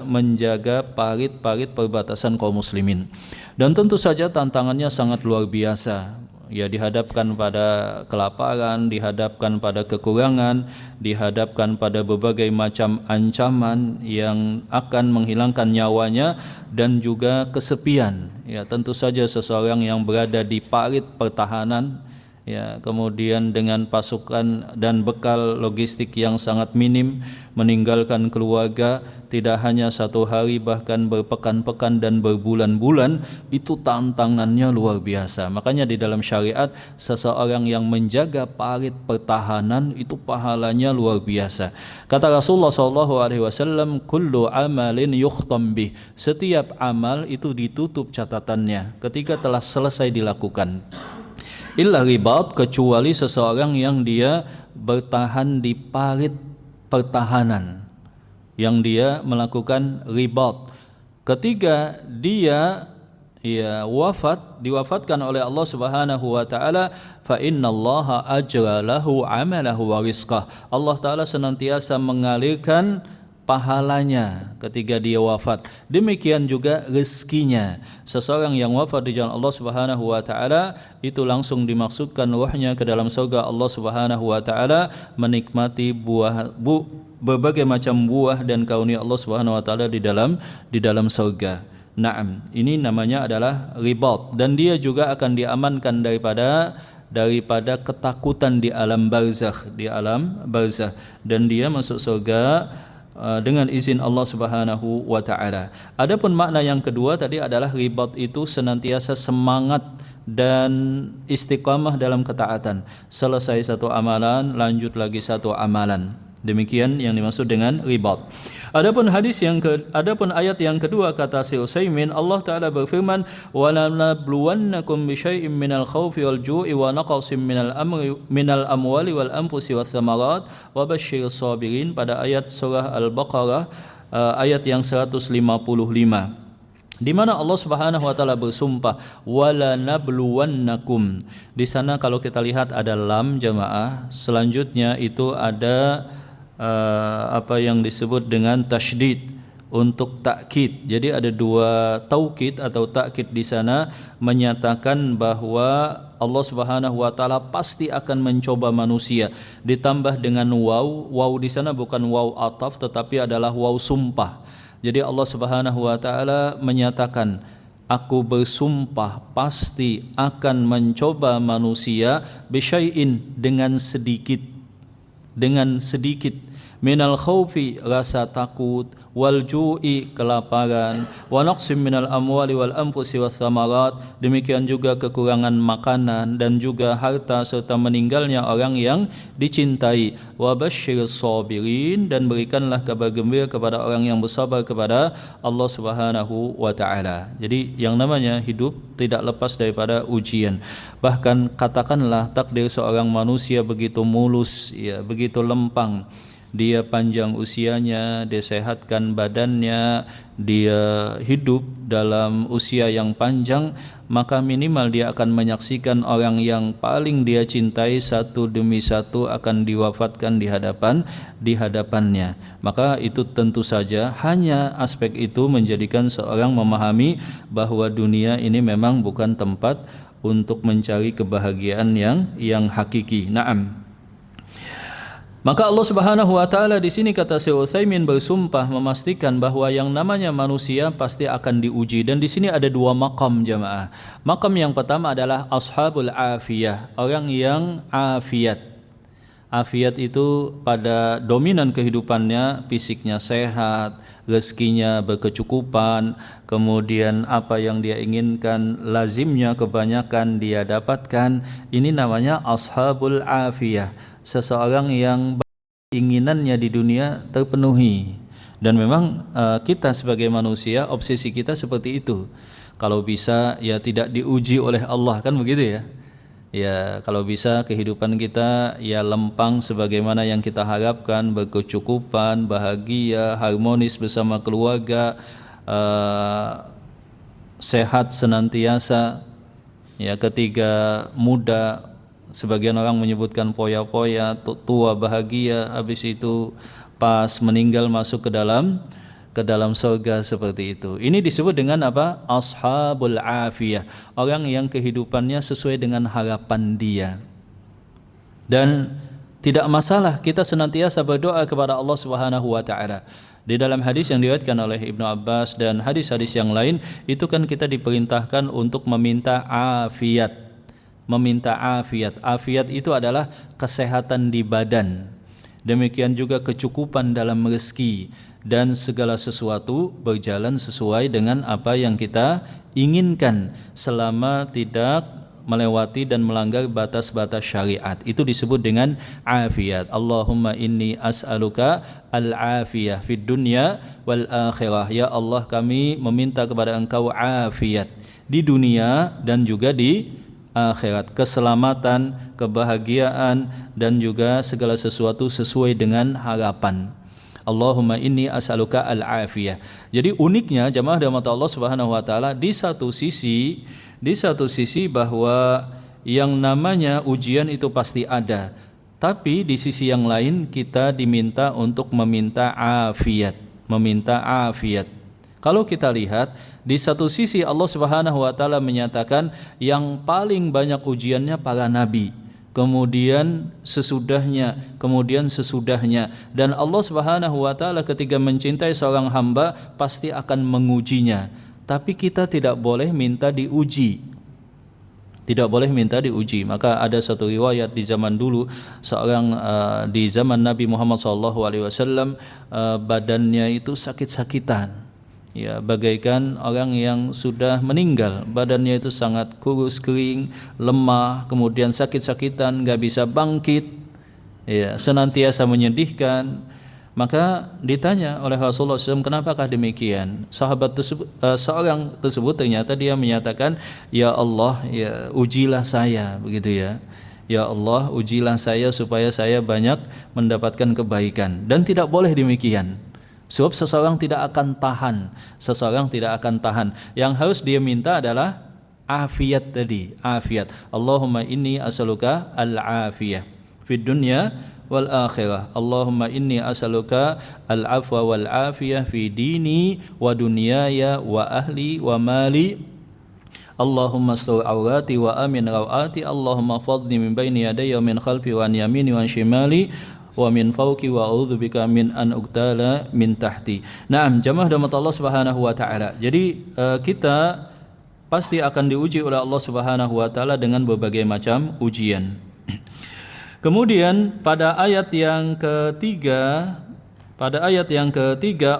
Speaker 1: menjaga parit-parit perbatasan kaum muslimin. Dan tentu saja tantangannya sangat luar biasa. Ya, dihadapkan pada kelaparan, dihadapkan pada kekurangan, dihadapkan pada berbagai macam ancaman yang akan menghilangkan nyawanya dan juga kesepian. Ya, tentu saja seseorang yang berada di parit pertahanan, ya, kemudian dengan pasukan dan bekal logistik yang sangat minim, meninggalkan keluarga tidak hanya satu hari bahkan berpekan-pekan dan berbulan-bulan, itu tantangannya luar biasa. Makanya di dalam syariat seseorang yang menjaga parit pertahanan itu pahalanya luar biasa. Kata Rasulullah SAW, kullu amalin yukhtam bih, setiap amal itu ditutup catatannya ketika telah selesai dilakukan. Illa ribat, kecuali seseorang yang dia bertahan di parit pertahanan, yang dia melakukan ribat. Ketika dia diwafatkan oleh Allah Subhanahu wa taala, fa innallaha ajra lahu amalahu wa rizqah. Allah taala senantiasa mengalirkan pahalanya ketika dia wafat. Demikian juga rezekinya. Seseorang yang wafat di jalan Allah Subhanahu wa taala itu langsung dimaksudkan ruhnya ke dalam surga Allah Subhanahu wa taala, menikmati berbagai macam buah dan karunia Allah Subhanahu wa taala di dalam surga. Naam, ini namanya adalah ribat, dan dia juga akan diamankan daripada ketakutan di alam barzakh, dan dia masuk surga dengan izin Allah Subhanahu wa taala. Adapun makna yang kedua tadi adalah ribat itu senantiasa semangat dan istiqamah dalam ketaatan. Selesai satu amalan, lanjut lagi satu amalan. Demikian yang dimaksud dengan ribat. Adapun ayat yang kedua, kata Syekh Utsaimin, Allah taala berfirman, "Wa lanabluwannakum bisyai'im minal khaufi wal ju'i wa naqsin minal amwali wal anfusi wath thamarat wa basyyiris sabirin," pada ayat surah Al-Baqarah ayat yang 155. Di mana Allah Subhanahu wa taala bersumpah wala nabluwannakum. Di sana kalau kita lihat ada lam jamaah, selanjutnya itu ada apa yang disebut dengan tasydid untuk takkid. Jadi ada dua taukid atau takkid di sana menyatakan bahwa Allah Subhanahu wa taala pasti akan mencoba manusia. Ditambah dengan waw di sana bukan waw ataf tetapi adalah waw sumpah. Jadi Allah Subhanahu wa taala menyatakan, aku bersumpah pasti akan mencoba manusia bisyai'in, dengan sedikit minal khaufi, rasa takut, wal ju'i, kelaparan, wa naqsim minal amwali wal anfusi wath thamarat, demikian juga kekurangan makanan dan juga harta serta meninggalnya orang yang dicintai, wa basyiris sabirin, dan berikanlah kabar gembira kepada orang yang bersabar kepada Allah Subhanahu wa taala. Jadi yang namanya hidup tidak lepas daripada ujian. Bahkan katakanlah takdir seorang manusia begitu mulus, ya, begitu lempang, dia panjang usianya, dia sehatkan badannya, dia hidup dalam usia yang panjang, maka minimal dia akan menyaksikan orang yang paling dia cintai satu demi satu akan diwafatkan di hadapannya. Maka itu tentu saja hanya aspek itu menjadikan seorang memahami bahwa dunia ini memang bukan tempat untuk mencari kebahagiaan yang hakiki. Naam. Maka Allah Subhanahu wa taala di sini, kata Syekh Utsaimin, bersumpah memastikan bahwa yang namanya manusia pasti akan diuji. Dan di sini ada dua makam jamaah. Makam yang pertama adalah ashabul afiyah, orang yang afiat. Afiat itu pada dominan kehidupannya, fisiknya sehat, rezekinya berkecukupan, kemudian apa yang dia inginkan lazimnya kebanyakan dia dapatkan. Ini namanya ashabul afiyah, seseorang yang keinginannya di dunia terpenuhi. Dan memang kita sebagai manusia, obsesi kita seperti itu. Kalau bisa ya tidak diuji oleh Allah, kan begitu ya. Ya, kalau bisa kehidupan kita ya lempang sebagaimana yang kita harapkan, berkecukupan, bahagia, harmonis bersama keluarga, sehat senantiasa. Ya, ketiga muda, sebagian orang menyebutkan poya-poya, tua bahagia, habis itu pas meninggal masuk ke dalam surga seperti itu. Ini disebut dengan apa? Ashabul afiyah, orang yang kehidupannya sesuai dengan harapan dia. Dan tidak masalah kita senantiasa berdoa kepada Allah Subhanahu wa taala. Di dalam hadis yang diriwayatkan oleh Ibnu Abbas dan hadis-hadis yang lain, itu kan kita diperintahkan untuk meminta afiat. Meminta afiat. Afiat itu adalah kesehatan di badan. Demikian juga kecukupan dalam rezeki dan segala sesuatu berjalan sesuai dengan apa yang kita inginkan selama tidak melewati dan melanggar batas-batas syariat. Itu disebut dengan afiat. Allahumma inni as'aluka al-afiyah fid dunya wal akhirah. Ya Allah, kami meminta kepada Engkau afiat di dunia dan juga di akhirat, keselamatan, kebahagiaan dan juga segala sesuatu sesuai dengan harapan. Allahumma inni as'aluka al-afiyah. Jadi uniknya jamaah rahmat Allah Subhanahu wa taala, di satu sisi bahwa yang namanya ujian itu pasti ada, tapi di sisi yang lain kita diminta untuk meminta afiat, Kalau kita lihat di satu sisi Allah Subhanahu wa taala menyatakan yang paling banyak ujiannya para nabi, kemudian sesudahnya, dan Allah Subhanahu wa taala ketika mencintai seorang hamba pasti akan mengujinya. Tapi kita tidak boleh minta diuji. Maka ada satu riwayat di zaman dulu, seorang di zaman Nabi Muhammad SAW, badannya itu sakit-sakitan. Ya, bagaikan orang yang sudah meninggal, badannya itu sangat kurus, kering, lemah, kemudian sakit-sakitan, gak bisa bangkit, ya, senantiasa menyedihkan. Maka ditanya oleh Rasulullah SAW, kenapakah demikian? Seorang tersebut ternyata dia menyatakan, ya Allah, ya ujilah saya, begitu ya. Ya Allah, ujilah saya supaya saya banyak mendapatkan kebaikan. Dan tidak boleh demikian. Sebab seseorang tidak akan tahan. Yang harus dia minta adalah afiat tadi, afiat. Allahumma inni as'aluka al-afiyah fid dunya wal akhirah. Allahumma inni as'aluka al-afwa wal afiyah fi dini wa dunyaya wa ahli wa mali. Allahumma astur awrati wa amin rawati. Allahumma fadni min baini yadayya wa min khalfi wa an yamini wa an shimali wa min fawqi wa a'udzubika min an uqtala min tahti. Naam, jamaah rahmat Allah Subhanahu wa taala. Jadi kita pasti akan diuji oleh Allah Subhanahu wa taala dengan berbagai macam ujian. Kemudian pada ayat yang ketiga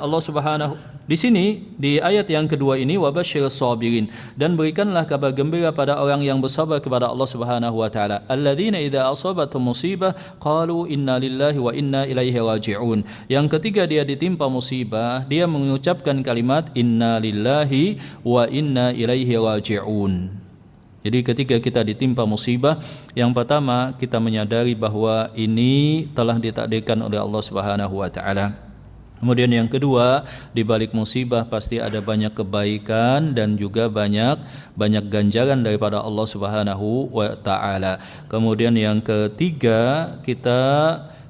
Speaker 1: Allah Subhanahu di sini di ayat yang kedua ini, wabashshirus sabirin, dan berikanlah kabar gembira pada orang yang bersabar kepada Allah Subhanahu wa taala. Alladzina idza asabatuhum musibah qalu inna lillahi wa inna ilaihi raji'un. Yang ketiga dia ditimpa musibah, dia mengucapkan kalimat inna lillahi wa inna ilaihi raji'un. Jadi ketika kita ditimpa musibah, yang pertama kita menyadari bahwa ini telah ditakdirkan oleh Allah Subhanahu wa taala. Kemudian yang kedua, di balik musibah pasti ada banyak kebaikan dan juga banyak ganjaran daripada Allah Subhanahu wa taala. Kemudian yang ketiga, kita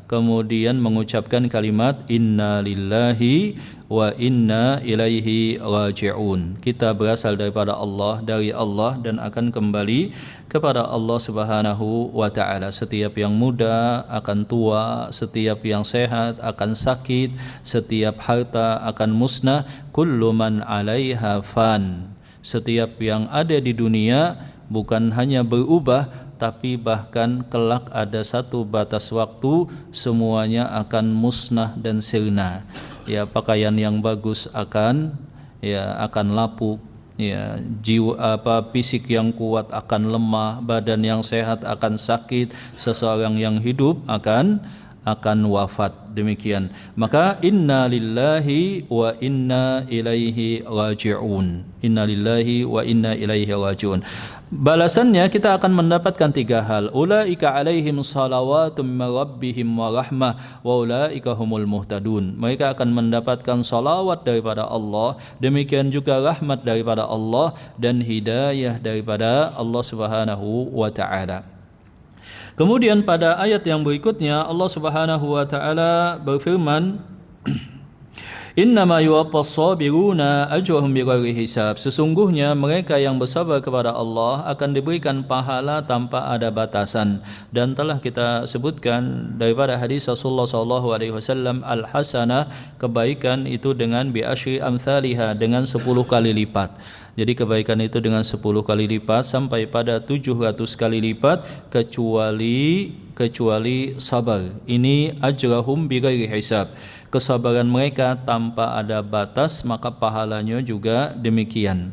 Speaker 1: kemudian mengucapkan kalimat inna lillahi wa inna ilaihi raji'un. Kita berasal daripada Allah, dari Allah, dan akan kembali kepada Allah Subhanahu wa taala. Setiap yang muda akan tua, setiap yang sehat akan sakit, setiap harta akan musnah. Kullu man 'alaiha fan. Setiap yang ada di dunia bukan hanya berubah, tapi bahkan kelak ada satu batas waktu semuanya akan musnah dan sirna. Ya, pakaian yang bagus akan lapuk, ya, fisik yang kuat akan lemah, badan yang sehat akan sakit, seseorang yang hidup akan wafat. Demikian. Maka inna lillahi wa inna ilaihi raji'un. Inna lillahi wa inna ilaihi raji'un. Balasannya kita akan mendapatkan 3 hal. Ulaika alaihim salawatum min rabbihim wa rahmah wa ulaika humul muhtadun. Mereka akan mendapatkan salawat daripada Allah, demikian juga rahmat daripada Allah dan hidayah daripada Allah Subhanahu wa taala. Kemudian pada ayat yang berikutnya Allah Subhanahu wa taala berfirman, Innama yuwaffas sabiruna ajrahum bighairi hisab. Sesungguhnya mereka yang bersabar kepada Allah akan diberikan pahala tanpa ada batasan. Dan telah kita sebutkan daripada hadis Rasulullah SAW, al-hasanah, kebaikan itu dengan bi asyri amthaliha, dengan 10 kali lipat. Jadi kebaikan itu dengan 10 kali lipat sampai pada 700 kali lipat kecuali sabar. Ini ajrahum bighairi hisab. Kesabaran mereka tanpa ada batas, maka pahalanya juga demikian.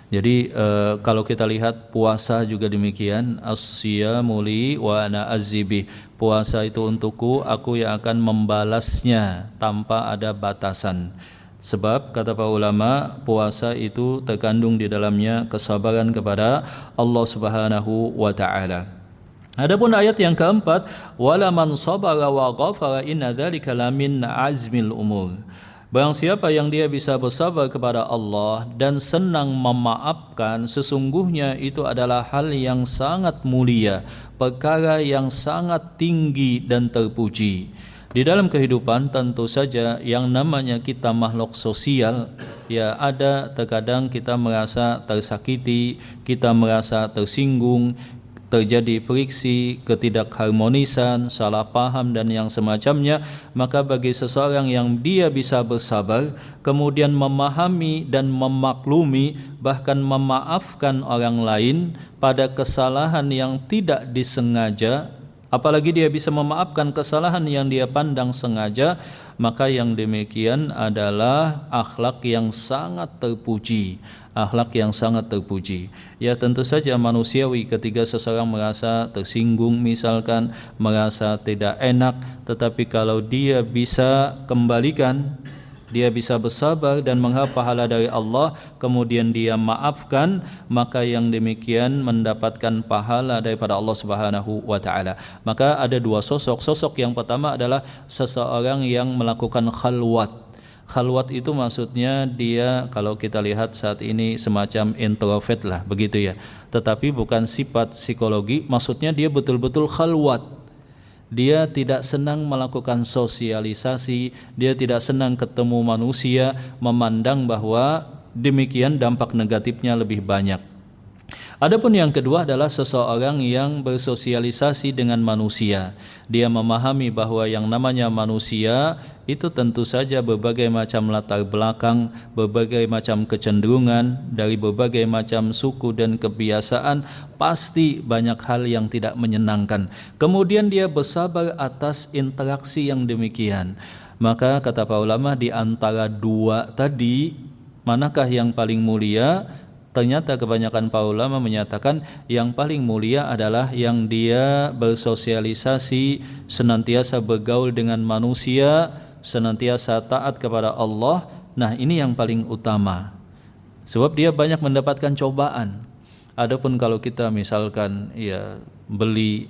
Speaker 1: Jadi kalau kita lihat puasa juga demikian, as-siyamu li wa ana azzibi. Puasa itu untukku, aku yang akan membalasnya tanpa ada batasan. Sebab kata para ulama, puasa itu terkandung di dalamnya kesabaran kepada Allah Subhanahu wa taala. Adapun ayat yang keempat, wala man sabara wa ghafara inna dzalika lamin azmil umur. Barang siapa yang dia bisa bersabar kepada Allah dan senang memaafkan, sesungguhnya itu adalah hal yang sangat mulia, perkara yang sangat tinggi dan terpuji. Di dalam kehidupan tentu saja yang namanya kita makhluk sosial, ya ada terkadang kita merasa tersakiti, kita merasa tersinggung, terjadi friksi, ketidakharmonisan, salah paham dan yang semacamnya. Maka bagi seseorang yang dia bisa bersabar, kemudian memahami dan memaklumi, bahkan memaafkan orang lain pada kesalahan yang tidak disengaja, apalagi dia bisa memaafkan kesalahan yang dia pandang sengaja, maka yang demikian adalah akhlak yang sangat terpuji. Akhlak yang sangat terpuji. Ya tentu saja manusiawi ketika seseorang merasa tersinggung, misalkan merasa tidak enak, tetapi kalau dia bisa kembalikan, dia bisa bersabar dan mengharap pahala dari Allah, kemudian dia maafkan, maka yang demikian mendapatkan pahala daripada Allah Subhanahu wa taala. Maka ada 2 sosok. Sosok yang pertama adalah seseorang yang melakukan khalwat. Khalwat itu maksudnya dia, kalau kita lihat saat ini, semacam introvert lah, begitu ya. Tetapi bukan sifat psikologi, maksudnya dia betul-betul khalwat. Dia tidak senang melakukan sosialisasi, dia tidak senang ketemu manusia, memandang bahwa demikian dampak negatifnya lebih banyak. Adapun yang kedua adalah seseorang yang bersosialisasi dengan manusia. Dia memahami bahwa yang namanya manusia itu tentu saja berbagai macam latar belakang, berbagai macam kecenderungan, dari berbagai macam suku dan kebiasaan, pasti banyak hal yang tidak menyenangkan. Kemudian dia bersabar atas interaksi yang demikian. Maka kata para ulama, di antara 2 tadi, manakah yang paling mulia? Ternyata kebanyakan para ulama menyatakan yang paling mulia adalah yang dia bersosialisasi, senantiasa bergaul dengan manusia, senantiasa taat kepada Allah. Nah, ini yang paling utama. Sebab dia banyak mendapatkan cobaan. Adapun kalau kita misalkan ya beli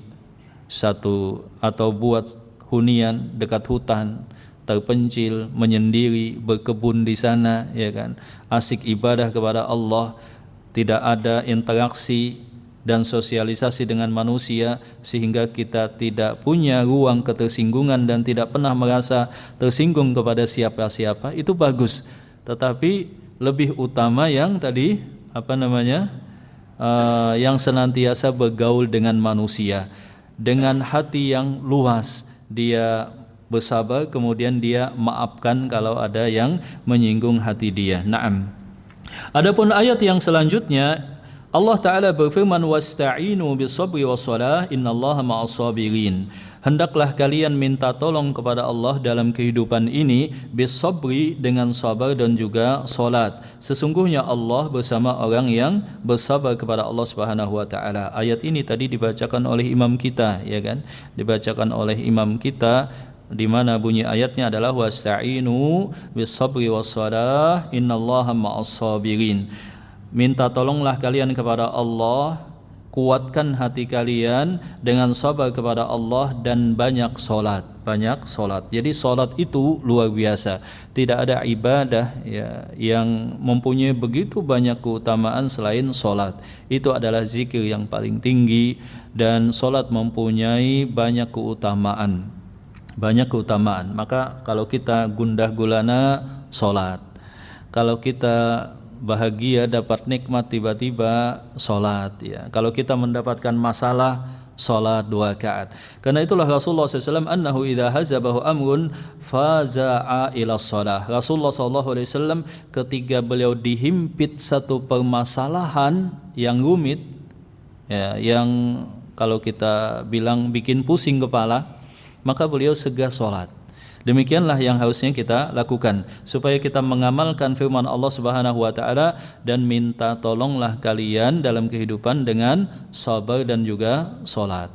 Speaker 1: satu atau buat hunian dekat hutan, terpencil, menyendiri, berkebun di sana, ya kan, asik ibadah kepada Allah, tidak ada interaksi dan sosialisasi dengan manusia, sehingga kita tidak punya ruang ketersinggungan dan tidak pernah merasa tersinggung kepada siapa-siapa, itu bagus. Tetapi lebih utama yang tadi yang senantiasa bergaul dengan manusia dengan hati yang luas, dia bersabar, kemudian dia maafkan kalau ada yang menyinggung hati dia. Naam. Adapun ayat yang selanjutnya, Allah Ta'ala berfirman, wasta'inu bisabri wassalah innallaha ma'as sabirin. Hendaklah kalian minta tolong kepada Allah dalam kehidupan ini, bisabri, dengan sabar dan juga salat. Sesungguhnya Allah bersama orang yang bersabar kepada Allah Subhanahu wa taala. Ayat ini tadi dibacakan oleh imam kita, ya kan? Dibacakan oleh imam kita, di mana bunyi ayatnya adalah wasta'inu bis-sabri was-salah innallaha ma'as sabirin. minta tolonglah kalian kepada Allah, kuatkan hati kalian dengan sabar kepada Allah dan banyak solat, banyak solat. Jadi solat itu luar biasa. Tidak ada ibadah ya yang mempunyai begitu banyak keutamaan selain solat. Itu adalah zikir yang paling tinggi, dan solat mempunyai banyak keutamaan. Banyak keutamaan. Maka kalau kita gundah gulana, solat. Kalau kita bahagia dapat nikmat tiba-tiba, solat ya. Kalau kita mendapatkan masalah, solat 2 rakaat. Karena itulah Rasulullah SAW annahu idza hazabahu amrun faza'a ila shalah. Rasulullah SAW ketika beliau dihimpit satu permasalahan yang rumit ya, yang kalau kita bilang bikin pusing kepala, maka beliau segera solat. Demikianlah yang harusnya kita lakukan supaya kita mengamalkan firman Allah Subhanahu wa taala dan minta tolonglah kalian dalam kehidupan dengan sabar dan juga salat.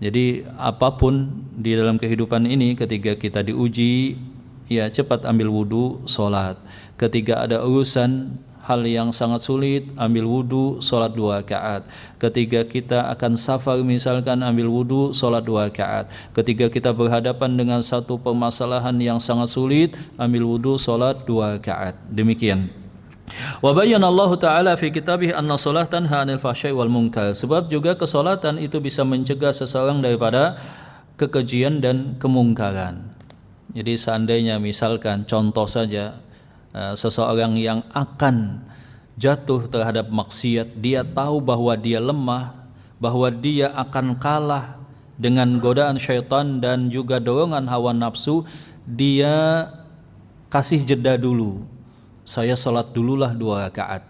Speaker 1: Jadi apapun di dalam kehidupan ini ketika kita diuji, ya cepat ambil wudu, salat. Ketika ada urusan hal yang sangat sulit, ambil wudu, solat 2 rakaat. Ketika kita akan safar misalkan, ambil wudu, solat 2 rakaat. Ketika kita berhadapan dengan satu permasalahan yang sangat sulit, ambil wudu, solat 2 rakaat. Demikian. Wa bayyana Allah Ta'ala fi kitabih anna solat tanha 'anil fahsya'i wal munkar. Sebab juga kesolatan itu bisa mencegah seseorang daripada kekejian dan kemungkaran. Jadi seandainya misalkan contoh saja, seseorang yang akan jatuh terhadap maksiat, dia tahu bahwa dia lemah, bahwa dia akan kalah dengan godaan syaitan dan juga dorongan hawa nafsu, dia kasih jeda dulu. Saya salat dululah 2 rakaat.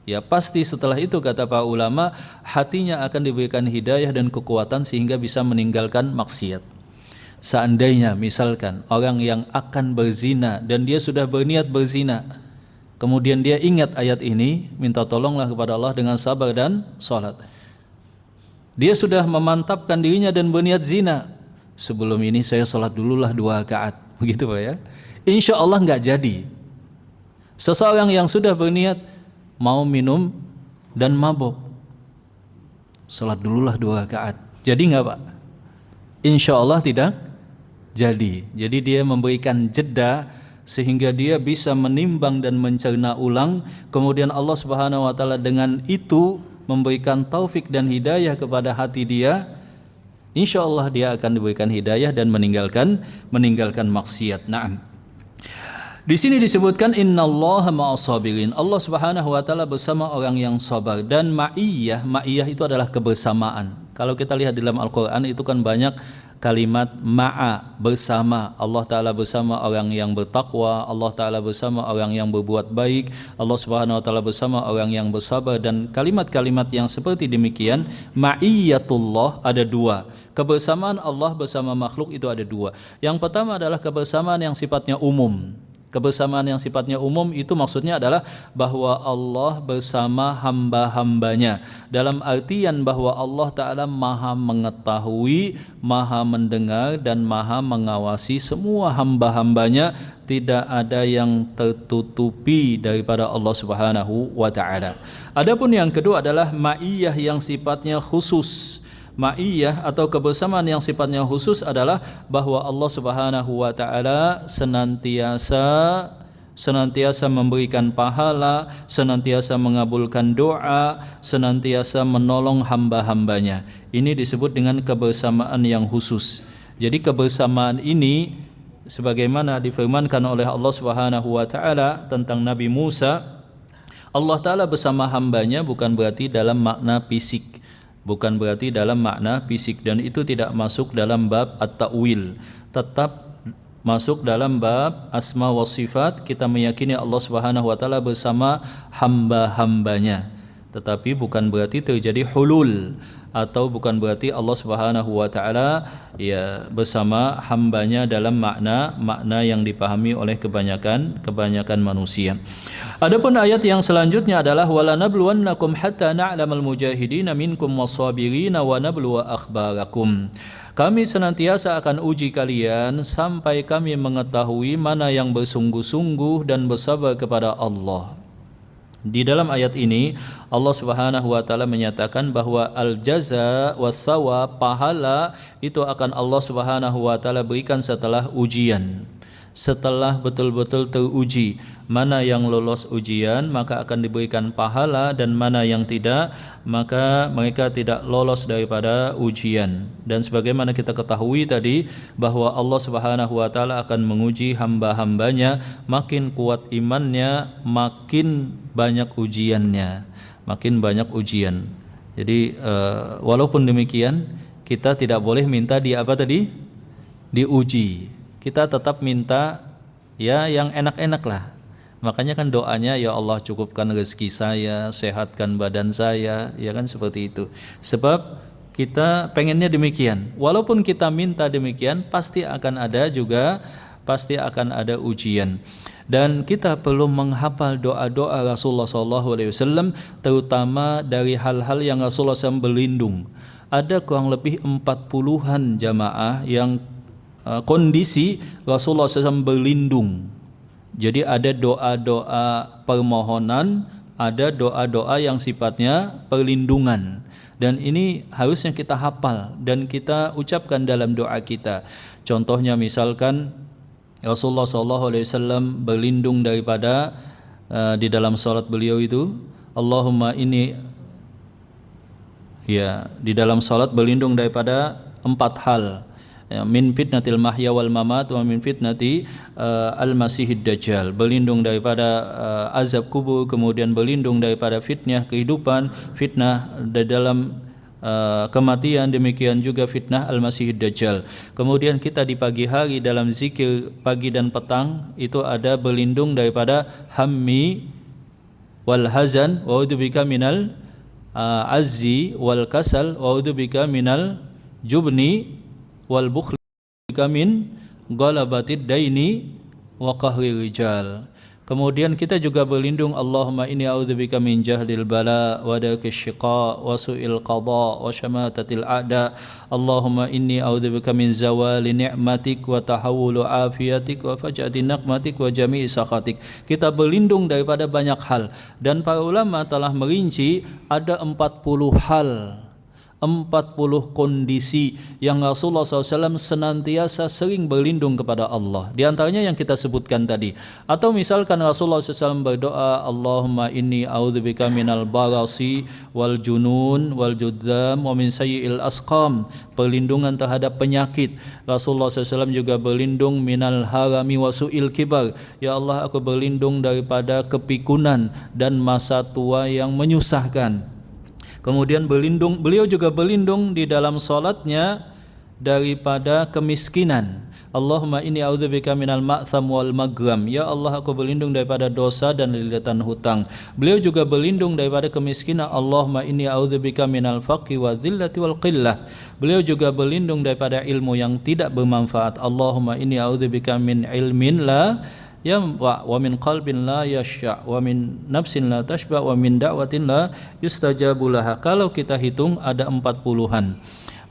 Speaker 1: Ya pasti setelah itu kata para ulama, hatinya akan diberikan hidayah dan kekuatan sehingga bisa meninggalkan maksiat. Seandainya misalkan orang yang akan berzina dan dia sudah berniat berzina, kemudian dia ingat ayat ini, minta tolonglah kepada Allah dengan sabar dan salat. Dia sudah memantapkan dirinya dan berniat zina. Sebelum ini saya salat dululah 2 rakaat. Begitu Pak ya. Insya Allah enggak jadi. Seseorang yang sudah berniat mau minum dan mabuk, salat dululah 2 rakaat. Jadi enggak Pak? Insya Allah tidak jadi dia memberikan jeda sehingga dia bisa menimbang dan mencerna ulang, kemudian Allah Subhanahu wa taala dengan itu memberikan taufik dan hidayah kepada hati dia. Insya Allah dia akan diberikan hidayah dan meninggalkan maksiat. Naam. Di sini disebutkan innallaha ma'as sabirin. Allah Subhanahu wa taala bersama orang yang sabar, dan ma'iyah itu adalah kebersamaan. Kalau kita lihat dalam Al-Qur'an itu kan banyak kalimat ma'a, bersama. Allah Ta'ala bersama orang yang bertakwa, Allah Ta'ala bersama orang yang berbuat baik, Allah Subhanahu wa Ta'ala bersama orang yang bersabar, dan kalimat-kalimat yang seperti demikian. Ma'iyyatullah ada 2. Kebersamaan Allah bersama makhluk itu ada 2. Yang pertama adalah kebersamaan yang sifatnya umum. Kebersamaan yang sifatnya umum itu maksudnya adalah bahwa Allah bersama hamba-hambanya, dalam artian bahwa Allah Ta'ala maha mengetahui, maha mendengar, dan maha mengawasi semua hamba-hambanya. Tidak ada yang tertutupi daripada Allah Subhanahu wa Ta'ala. Adapun yang kedua adalah ma'iyah yang sifatnya khusus. Ma'iyah atau kebersamaan yang sifatnya khusus adalah bahwa Allah Subhanahu wa taala senantiasa memberikan pahala, senantiasa mengabulkan doa, senantiasa menolong hamba-hambanya. Ini disebut dengan kebersamaan yang khusus. Jadi kebersamaan ini sebagaimana difirmankan oleh Allah Subhanahu wa taala tentang Nabi Musa, Allah Ta'ala bersama hambanya bukan berarti dalam makna fisik, bukan berarti dalam makna fisik, dan itu tidak masuk dalam bab at-ta'wil, tetap masuk dalam bab asma wa sifat. Kita meyakini Allah Subhanahu wa taala bersama hamba-hambanya, tetapi bukan berarti terjadi hulul, atau bukan berarti Allah Subhanahu wa taala ya bersama hambanya dalam makna yang dipahami oleh kebanyakan manusia. Adapun ayat yang selanjutnya adalah wala nabluwannakum hatta na'lamal mujahidina minkum was-sabirina wa nabluwa akhbarakum. Kami senantiasa akan uji kalian sampai kami mengetahui mana yang bersungguh-sungguh dan bersabar kepada Allah. Di dalam ayat ini Allah Subhanahu wa taala menyatakan bahwa al-jaza wa thawab, pahala itu akan Allah Subhanahu wa taala berikan setelah ujian. Setelah betul-betul teruji, mana yang lolos ujian maka akan diberikan pahala, dan mana yang tidak maka mereka tidak lolos daripada ujian. Dan sebagaimana kita ketahui tadi bahwa Allah Subhanahu wa taala akan menguji hamba-hambanya, makin kuat imannya makin banyak ujiannya, makin banyak ujian. Jadi walaupun demikian kita tidak boleh minta di apa tadi? Diuji. Kita tetap minta ya yang enak-enak lah. Makanya kan doanya, ya Allah cukupkan rezeki saya, sehatkan badan saya, ya kan seperti itu. Sebab kita pengennya demikian. Walaupun kita minta demikian, pasti akan ada ujian. Dan kita perlu menghafal doa-doa Rasulullah SAW, terutama dari hal-hal yang Rasulullah SAW berlindung. Ada kurang lebih 40-an jamaah yang kondisi Rasulullah SAW berlindung. Jadi ada doa-doa permohonan, ada doa-doa yang sifatnya perlindungan. Dan ini harusnya kita hafal dan kita ucapkan dalam doa kita. Contohnya misalkan Rasulullah SAW berlindung daripada di dalam salat beliau itu, Allahumma ini, ya, di dalam salat berlindung daripada 4 hal. Min fitnatil mahya wal mamat wa min fitnati al-masihid dajjal, berlindung daripada azab kubur, kemudian berlindung daripada fitnah kehidupan, fitnah di dalam kematian, demikian juga fitnah al-masihid dajjal. Kemudian kita di pagi hari dalam zikir pagi dan petang itu ada berlindung daripada hammi wal hazan wa a'udzubika minal azzi wal kasal wa a'udzubika minal jubni wal bukhli min ghalabatid daini wa qahri rijal. Kemudian kita juga berlindung, Allahumma inni a'udzubika min jahlil bala wa darkis syiqa wa su'il qada wa syamatatil a'da. Allahumma inni a'udzubika min zawali ni'matik wa tahawulu afiyatik wa faj'ati naqmatik wa jami'i sakhatik. Kita berlindung daripada banyak hal, dan para ulama telah merinci ada 40 hal, 40 kondisi yang Rasulullah SAW senantiasa sering berlindung kepada Allah. Di antaranya yang kita sebutkan tadi. Atau misalkan Rasulullah SAW berdoa, Allahumma inni a'udzubika minal barasi wal junun wal judzam wa min sayyi'il asqam, perlindungan terhadap penyakit. Rasulullah SAW juga berlindung minal harami wa su'il kibar, ya Allah aku berlindung daripada kepikunan dan masa tua yang menyusahkan. Kemudian beliau juga berlindung di dalam salatnya daripada kemiskinan. Allahumma inni a'udzubika minal ma'tham wal maghram, ya Allah aku berlindung daripada dosa dan lilatan hutang. Beliau juga berlindung daripada kemiskinan. Allahumma inni a'udzubika minal faqri wa dhillati wal qillah. Beliau juga berlindung daripada ilmu yang tidak bermanfaat. Allahumma inni a'udzubika min ilmin la wa min qalbin la yasya' wa min nafsin la tashba' wa min da'watin la yustajabu laha. Kalau kita hitung ada 40-an.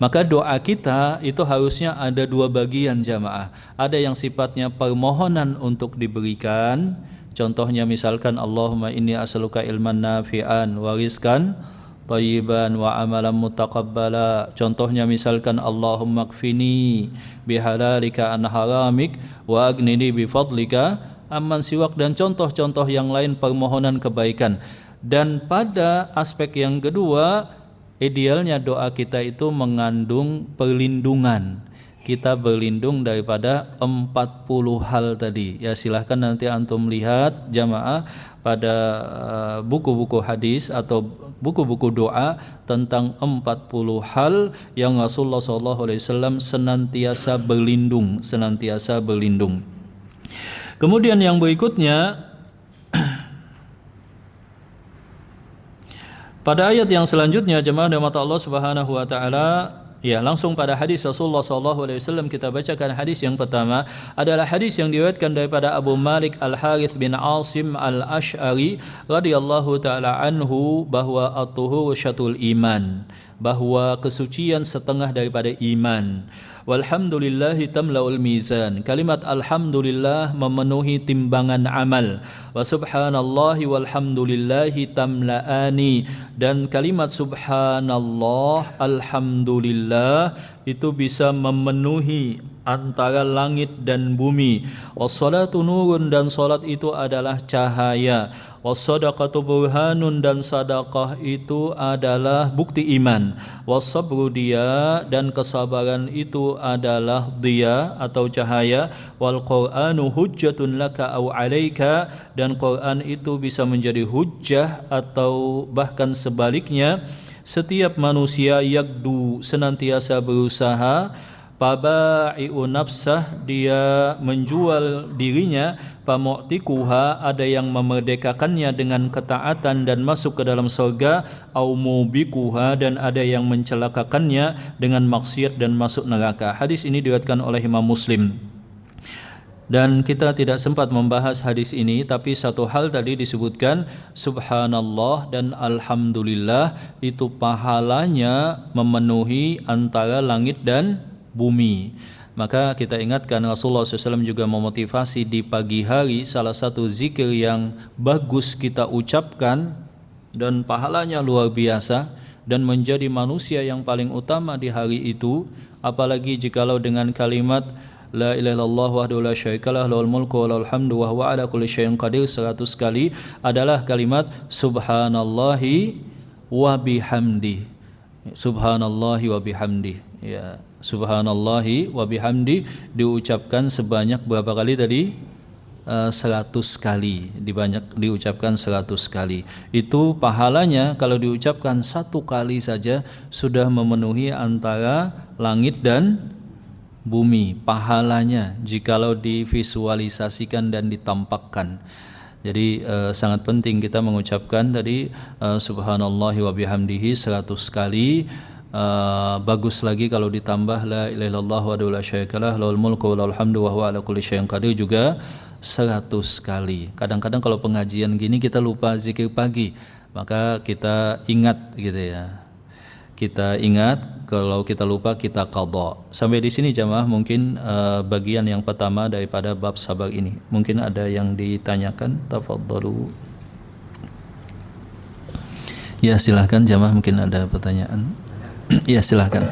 Speaker 1: Maka doa kita itu harusnya ada 2 bagian jamaah. Ada yang sifatnya permohonan untuk diberikan. Contohnya misalkan Allahumma inni as'aluka ilman nafi'an wa rizqan thayyiban wa amalan mutaqabbala. Contohnya misalkan Allahumma kfini bihalalika an haramik wa aghnini bifadlika amman siwak, dan contoh-contoh yang lain permohonan kebaikan. Dan pada aspek yang kedua, idealnya doa kita itu mengandung perlindungan. Kita berlindung daripada 40 hal tadi. Ya silahkan nanti antum lihat jamaah pada buku-buku hadis atau buku-buku doa tentang 40 hal yang Rasulullah SAW senantiasa berlindung. Kemudian yang berikutnya, pada ayat yang selanjutnya jemaah rahmat Allah Subhanahu wa taala, ya langsung pada hadis Rasulullah SAW kita bacakan. Hadis yang pertama adalah hadis yang diriwayatkan daripada Abu Malik Al-Harith bin Asim Al-Ash'ari radhiyallahu taala anhu, bahwa at-tuhuru syatrul iman, bahwa kesucian setengah daripada iman. Walhamdulillahi tamlaul mizan. Kalimat alhamdulillah memenuhi timbangan amal. Wa subhanallahi walhamdulillahi tamlaani. Dan kalimat subhanallah, alhamdulillah itu bisa memenuhi antara langit dan bumi. Wassalatu nurun, dan salat itu adalah cahaya. Wassadaqatu burhanun, dan sedekah itu adalah bukti iman. Wassabru dia, dan kesabaran itu adalah dia atau cahaya. Wal Qur'anu hujjatun laka au alaika, dan Quran itu bisa menjadi hujjah atau bahkan sebaliknya. Setiap manusia yagdu, senantiasa berusaha, pabai'u nafsah, dia menjual dirinya, pamu'tikuha, ada yang memerdekakannya dengan ketaatan dan masuk ke dalam surga, au mubikuha, dan ada yang mencelakakannya dengan maksiat dan masuk neraka. Hadis ini diriwayatkan oleh Imam Muslim. Dan kita tidak sempat membahas hadis ini, tapi satu hal tadi disebutkan subhanallah dan alhamdulillah itu pahalanya memenuhi antara langit dan bumi. Maka kita ingatkan Rasulullah SAW juga memotivasi di pagi hari salah satu zikir yang bagus kita ucapkan dan pahalanya luar biasa dan menjadi manusia yang paling utama di hari itu, apalagi jikalau dengan kalimat la ilaha illallah wahdahu la syarikalah lahul mulku wa lahul hamdu wa huwa ala kulli syai'in qadir 100 kali adalah kalimat subhanallahi wa bihamdi. Subhanallahi wa bihamdi. Ya, subhanallahi wa bihamdi diucapkan sebanyak berapa kali tadi? 100 kali. Diucapkan 100 kali. Itu pahalanya kalau diucapkan satu kali saja sudah memenuhi antara langit dan bumi, pahalanya jikalau divisualisasikan dan ditampakkan. Jadi sangat penting kita mengucapkan tadi subhanallahi wa bihamdihi 100 kali. Bagus lagi kalau ditambah la ilaha illallah wa la syarikalah lahul mulku wa lahul hamdu wa huwa ala kulli syai'in qadir juga 100 kali. Kadang-kadang kalau pengajian gini kita lupa zikir pagi, maka kita ingat gitu ya. Kita ingat, kalau kita lupa kita qadha. Sampai di sini jamaah mungkin bagian yang pertama daripada bab sabar ini. Mungkin ada yang ditanyakan, tafadhalu. Ya silahkan jamaah, mungkin ada pertanyaan. Ya silahkan.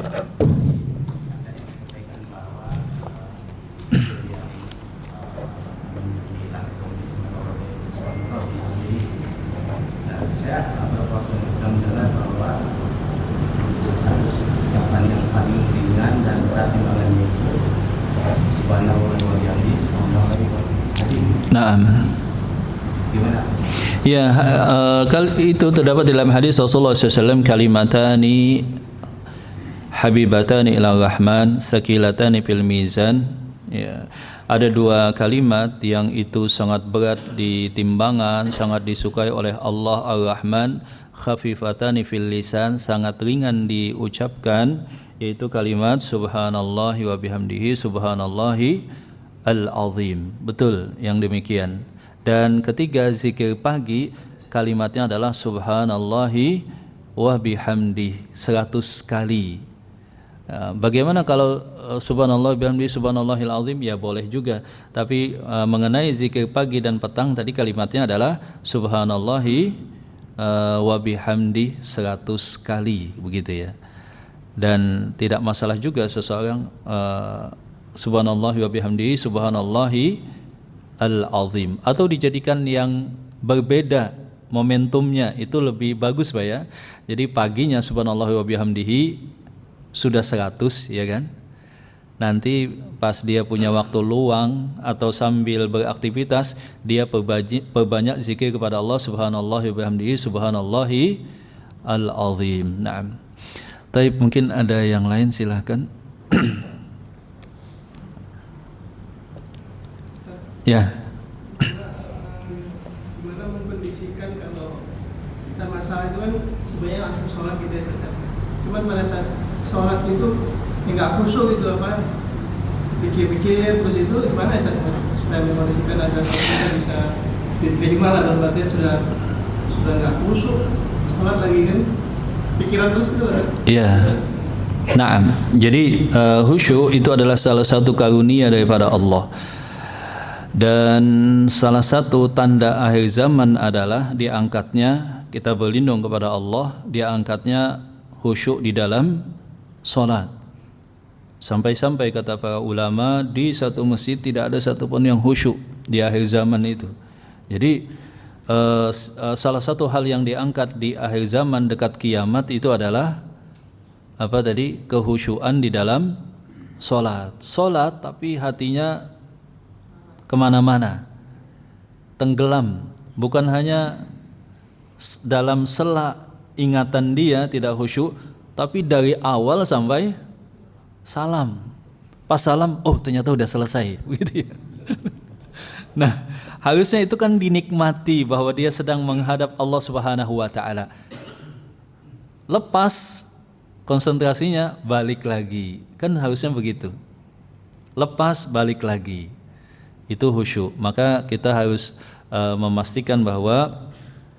Speaker 1: Naam. Ya, itu terdapat dalam hadis Rasulullah SAW, kalimatani habibatani ila rahman sakilatani fil mizan. Ya, ada dua kalimat yang itu sangat berat di timbangan, sangat disukai oleh Allah Ar-Rahman, khafifatani fil lisan, sangat ringan diucapkan, yaitu kalimat subhanallahi wa bihamdihi subhanallahi al-azim. Betul yang demikian. Dan ketiga zikir pagi kalimatnya adalah subhanallahi wa bihamdihi 100 kali. Bagaimana kalau subhanallah bihamdihi subhanallahil azim? Ya boleh juga. Tapi mengenai zikir pagi dan petang tadi kalimatnya adalah subhanallahi wa bihamdihi 100 kali, begitu ya. Dan tidak masalah juga seseorang subhanallahi wa bihamdihi subhanallahi al-azim, atau dijadikan yang berbeda momentumnya, itu lebih bagus Pak ya. Jadi paginya subhanallahi wa bihamdihi sudah 100 ya kan. Nanti pas dia punya waktu luang atau sambil beraktivitas, dia perbanyak zikir kepada Allah subhanallahi wa bihamdihi subhanallahi al-azim. Naam. Tapi mungkin ada yang lain, silahkan. Ya.
Speaker 2: Gimana mengkondisikan kalau kita masalah itu kan sebenarnya langsung sholat gitu ya Ustaz. Cuman pada saat sholat itu nggak khusyuk itu apa, pikir-pikir terus itu gimana ya Ustaz supaya mengkondisikan agar kita bisa diterima lah, dan berarti sudah nggak khusyuk sholat lagi kan, pikiran terus gitu kan.
Speaker 1: Iya. Nah, jadi khusyuk itu adalah salah satu karunia daripada Allah. Dan salah satu tanda akhir zaman adalah diangkatnya, kita berlindung kepada Allah, diangkatnya khusyuk di dalam solat. Sampai-sampai kata para ulama, di satu masjid tidak ada satupun yang khusyuk di akhir zaman itu. Jadi salah satu hal yang diangkat di akhir zaman dekat kiamat itu adalah apa tadi? Kehusyuan di dalam solat. Solat tapi hatinya kemana-mana, tenggelam, bukan hanya dalam sela ingatan dia tidak khusyuk, tapi dari awal sampai salam. Pas salam, oh ternyata udah selesai, begitu ya. Nah, harusnya itu kan dinikmati bahwa dia sedang menghadap Allah Subhanahu wa taala. Lepas konsentrasinya, balik lagi. Kan harusnya begitu. Lepas, balik lagi. Itu khusyuk. Maka kita harus memastikan bahwa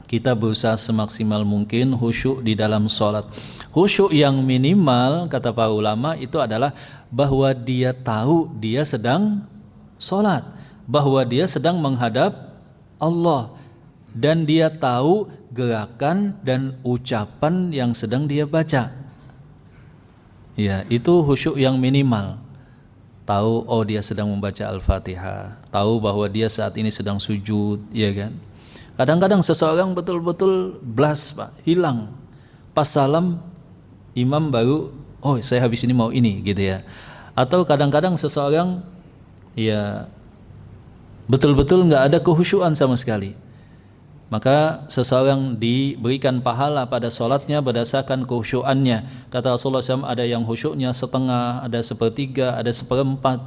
Speaker 1: kita berusaha semaksimal mungkin khusyuk di dalam sholat. Khusyuk yang minimal, kata para ulama, itu adalah bahwa dia tahu dia sedang sholat, bahwa dia sedang menghadap Allah, dan dia tahu gerakan dan ucapan yang sedang dia baca. Ya, itu khusyuk yang minimal. Tahu, oh dia sedang membaca Al-Fatihah, tahu bahwa dia saat ini sedang sujud, ya kan. Kadang-kadang seseorang betul-betul blas, Pak, hilang. Pas salam, imam baru, oh saya habis ini mau ini, gitu ya. Atau kadang-kadang seseorang, ya betul-betul nggak ada kehusyuan sama sekali. Maka seseorang diberikan pahala pada sholatnya berdasarkan kehusyuannya. Kata Rasulullah SAW, ada yang khusyuknya setengah, ada sepertiga, ada seperempat.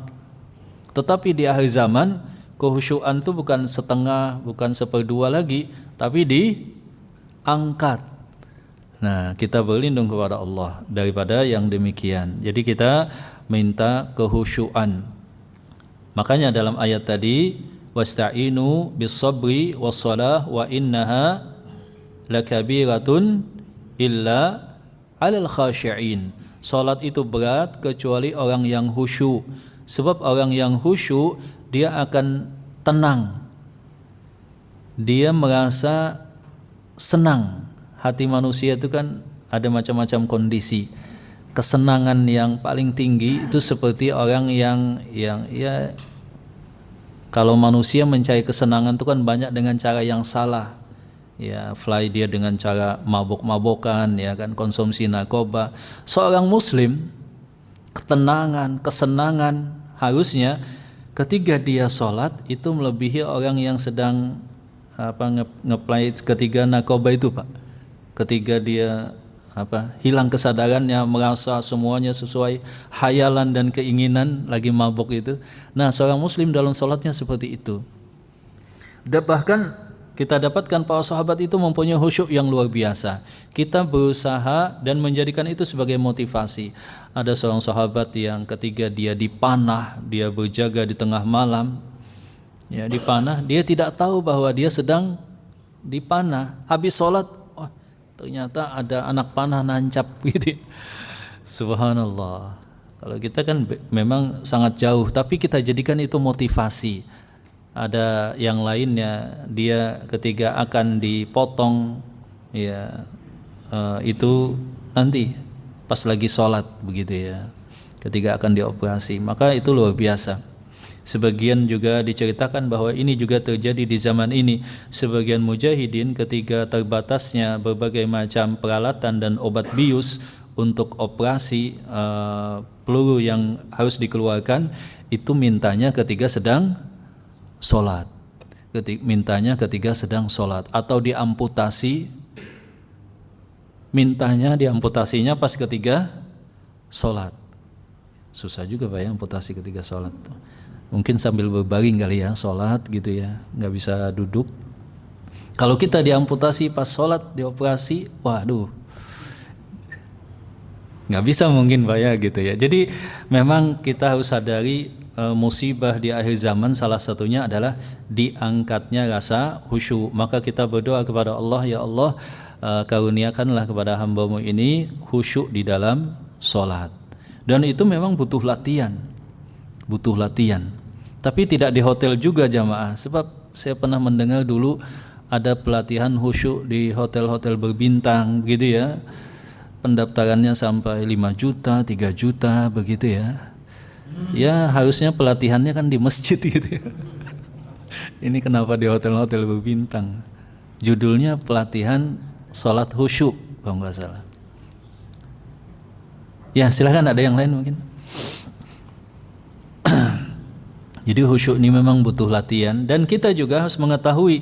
Speaker 1: Tetapi di akhir zaman, kehusyuan itu bukan setengah, bukan seperdua lagi, tapi diangkat. Nah, kita berlindung kepada Allah daripada yang demikian. Jadi kita minta kehusyuan. Makanya dalam ayat tadi, wasta'inu bis-sabri was-salah wa innaha lakabiratun illa 'alal khashi'in. Salat itu berat kecuali orang yang khusyuk. Sebab orang yang khusyuk dia akan tenang. Dia merasa senang. Hati manusia itu kan ada macam-macam kondisi. Kesenangan yang paling tinggi itu seperti orang yang ya, kalau manusia mencari kesenangan itu kan banyak dengan cara yang salah. Ya, fly dia dengan cara mabok-mabokan, ya kan, konsumsi narkoba. Seorang muslim, ketenangan, kesenangan harusnya ketika dia sholat itu melebihi orang yang sedang ngeplay ketiga narkoba itu, Pak. Ketika dia hilang kesadarannya, merasa semuanya sesuai hayalan dan keinginan, lagi mabuk itu. Nah, seorang muslim dalam sholatnya seperti itu. Bahkan kita dapatkan para sahabat itu mempunyai khusyuk yang luar biasa. Kita berusaha dan menjadikan itu sebagai motivasi. Ada seorang sahabat yang ketika dia dipanah, dia berjaga di tengah malam, ya dipanah, dia tidak tahu bahwa dia sedang dipanah. Habis sholat, ternyata ada anak panah nancap gitu. Subhanallah. Kalau kita kan memang sangat jauh, tapi kita jadikan itu motivasi. Ada yang lainnya, dia ketika akan dipotong, ya itu nanti pas lagi sholat begitu ya. Ketika akan dioperasi, maka itu luar biasa. Sebagian juga diceritakan bahwa ini juga terjadi di zaman ini. Sebagian mujahidin ketika terbatasnya berbagai macam peralatan dan obat bius untuk operasi peluru yang harus dikeluarkan, itu mintanya ketika sedang sholat. Mintanya ketika sedang sholat. Atau diamputasi, mintanya diamputasinya pas ketika sholat. Susah juga Pak ya amputasi ketika sholat. Mungkin sambil berbaring kali ya, sholat gitu ya, nggak bisa duduk. Kalau kita diamputasi pas sholat, dioperasi, waduh, nggak bisa mungkin Pak ya gitu ya. Jadi memang kita harus sadari musibah di akhir zaman salah satunya adalah diangkatnya rasa khusyuk. Maka kita berdoa kepada Allah, ya Allah, karuniakanlah kepada hamba-Mu ini khusyuk di dalam sholat. Dan itu memang butuh latihan. Tapi tidak di hotel juga jamaah. Sebab saya pernah mendengar dulu ada pelatihan khusyuk di hotel-hotel berbintang begitu ya. Pendaftarannya sampai 5 juta, 3 juta begitu ya. Ya harusnya pelatihannya kan di masjid gitu ya. Ini kenapa di hotel-hotel berbintang? Judulnya pelatihan sholat khusyuk kalau nggak salah. Ya silahkan, ada yang lain mungkin. Jadi khusyuk ini memang butuh latihan, dan kita juga harus mengetahui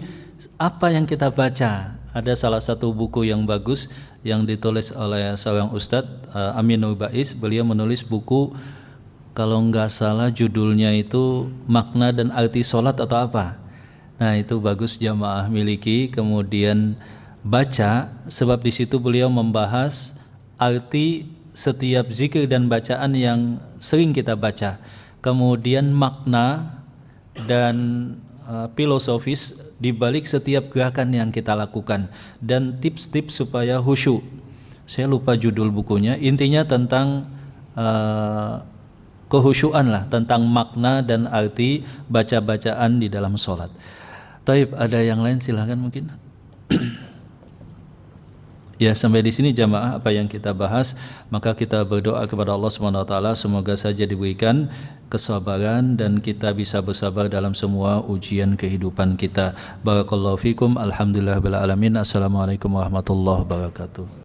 Speaker 1: apa yang kita baca. Ada salah satu buku yang bagus yang ditulis oleh seorang ustadz, Aminul Bais. Beliau menulis buku, kalau nggak salah judulnya itu Makna dan Arti Sholat atau apa. Nah itu bagus jamaah miliki, kemudian baca, sebab di situ beliau membahas arti setiap zikir dan bacaan yang sering kita baca, kemudian makna dan filosofis di balik setiap gerakan yang kita lakukan, dan tips-tips supaya khusyuk. Saya lupa judul bukunya, intinya tentang kehusyuan lah, tentang makna dan arti baca-bacaan di dalam sholat. Taib, ada yang lain silahkan mungkin. Ya, sampai di sini jamaah apa yang kita bahas, maka kita berdoa kepada Allah Subhanahu wa taala semoga saja diberikan kesabaran dan kita bisa bersabar dalam semua ujian kehidupan kita. Barakallahu fikum, alhamdulillahirabbil alamin. Assalamualaikum warahmatullahi wabarakatuh.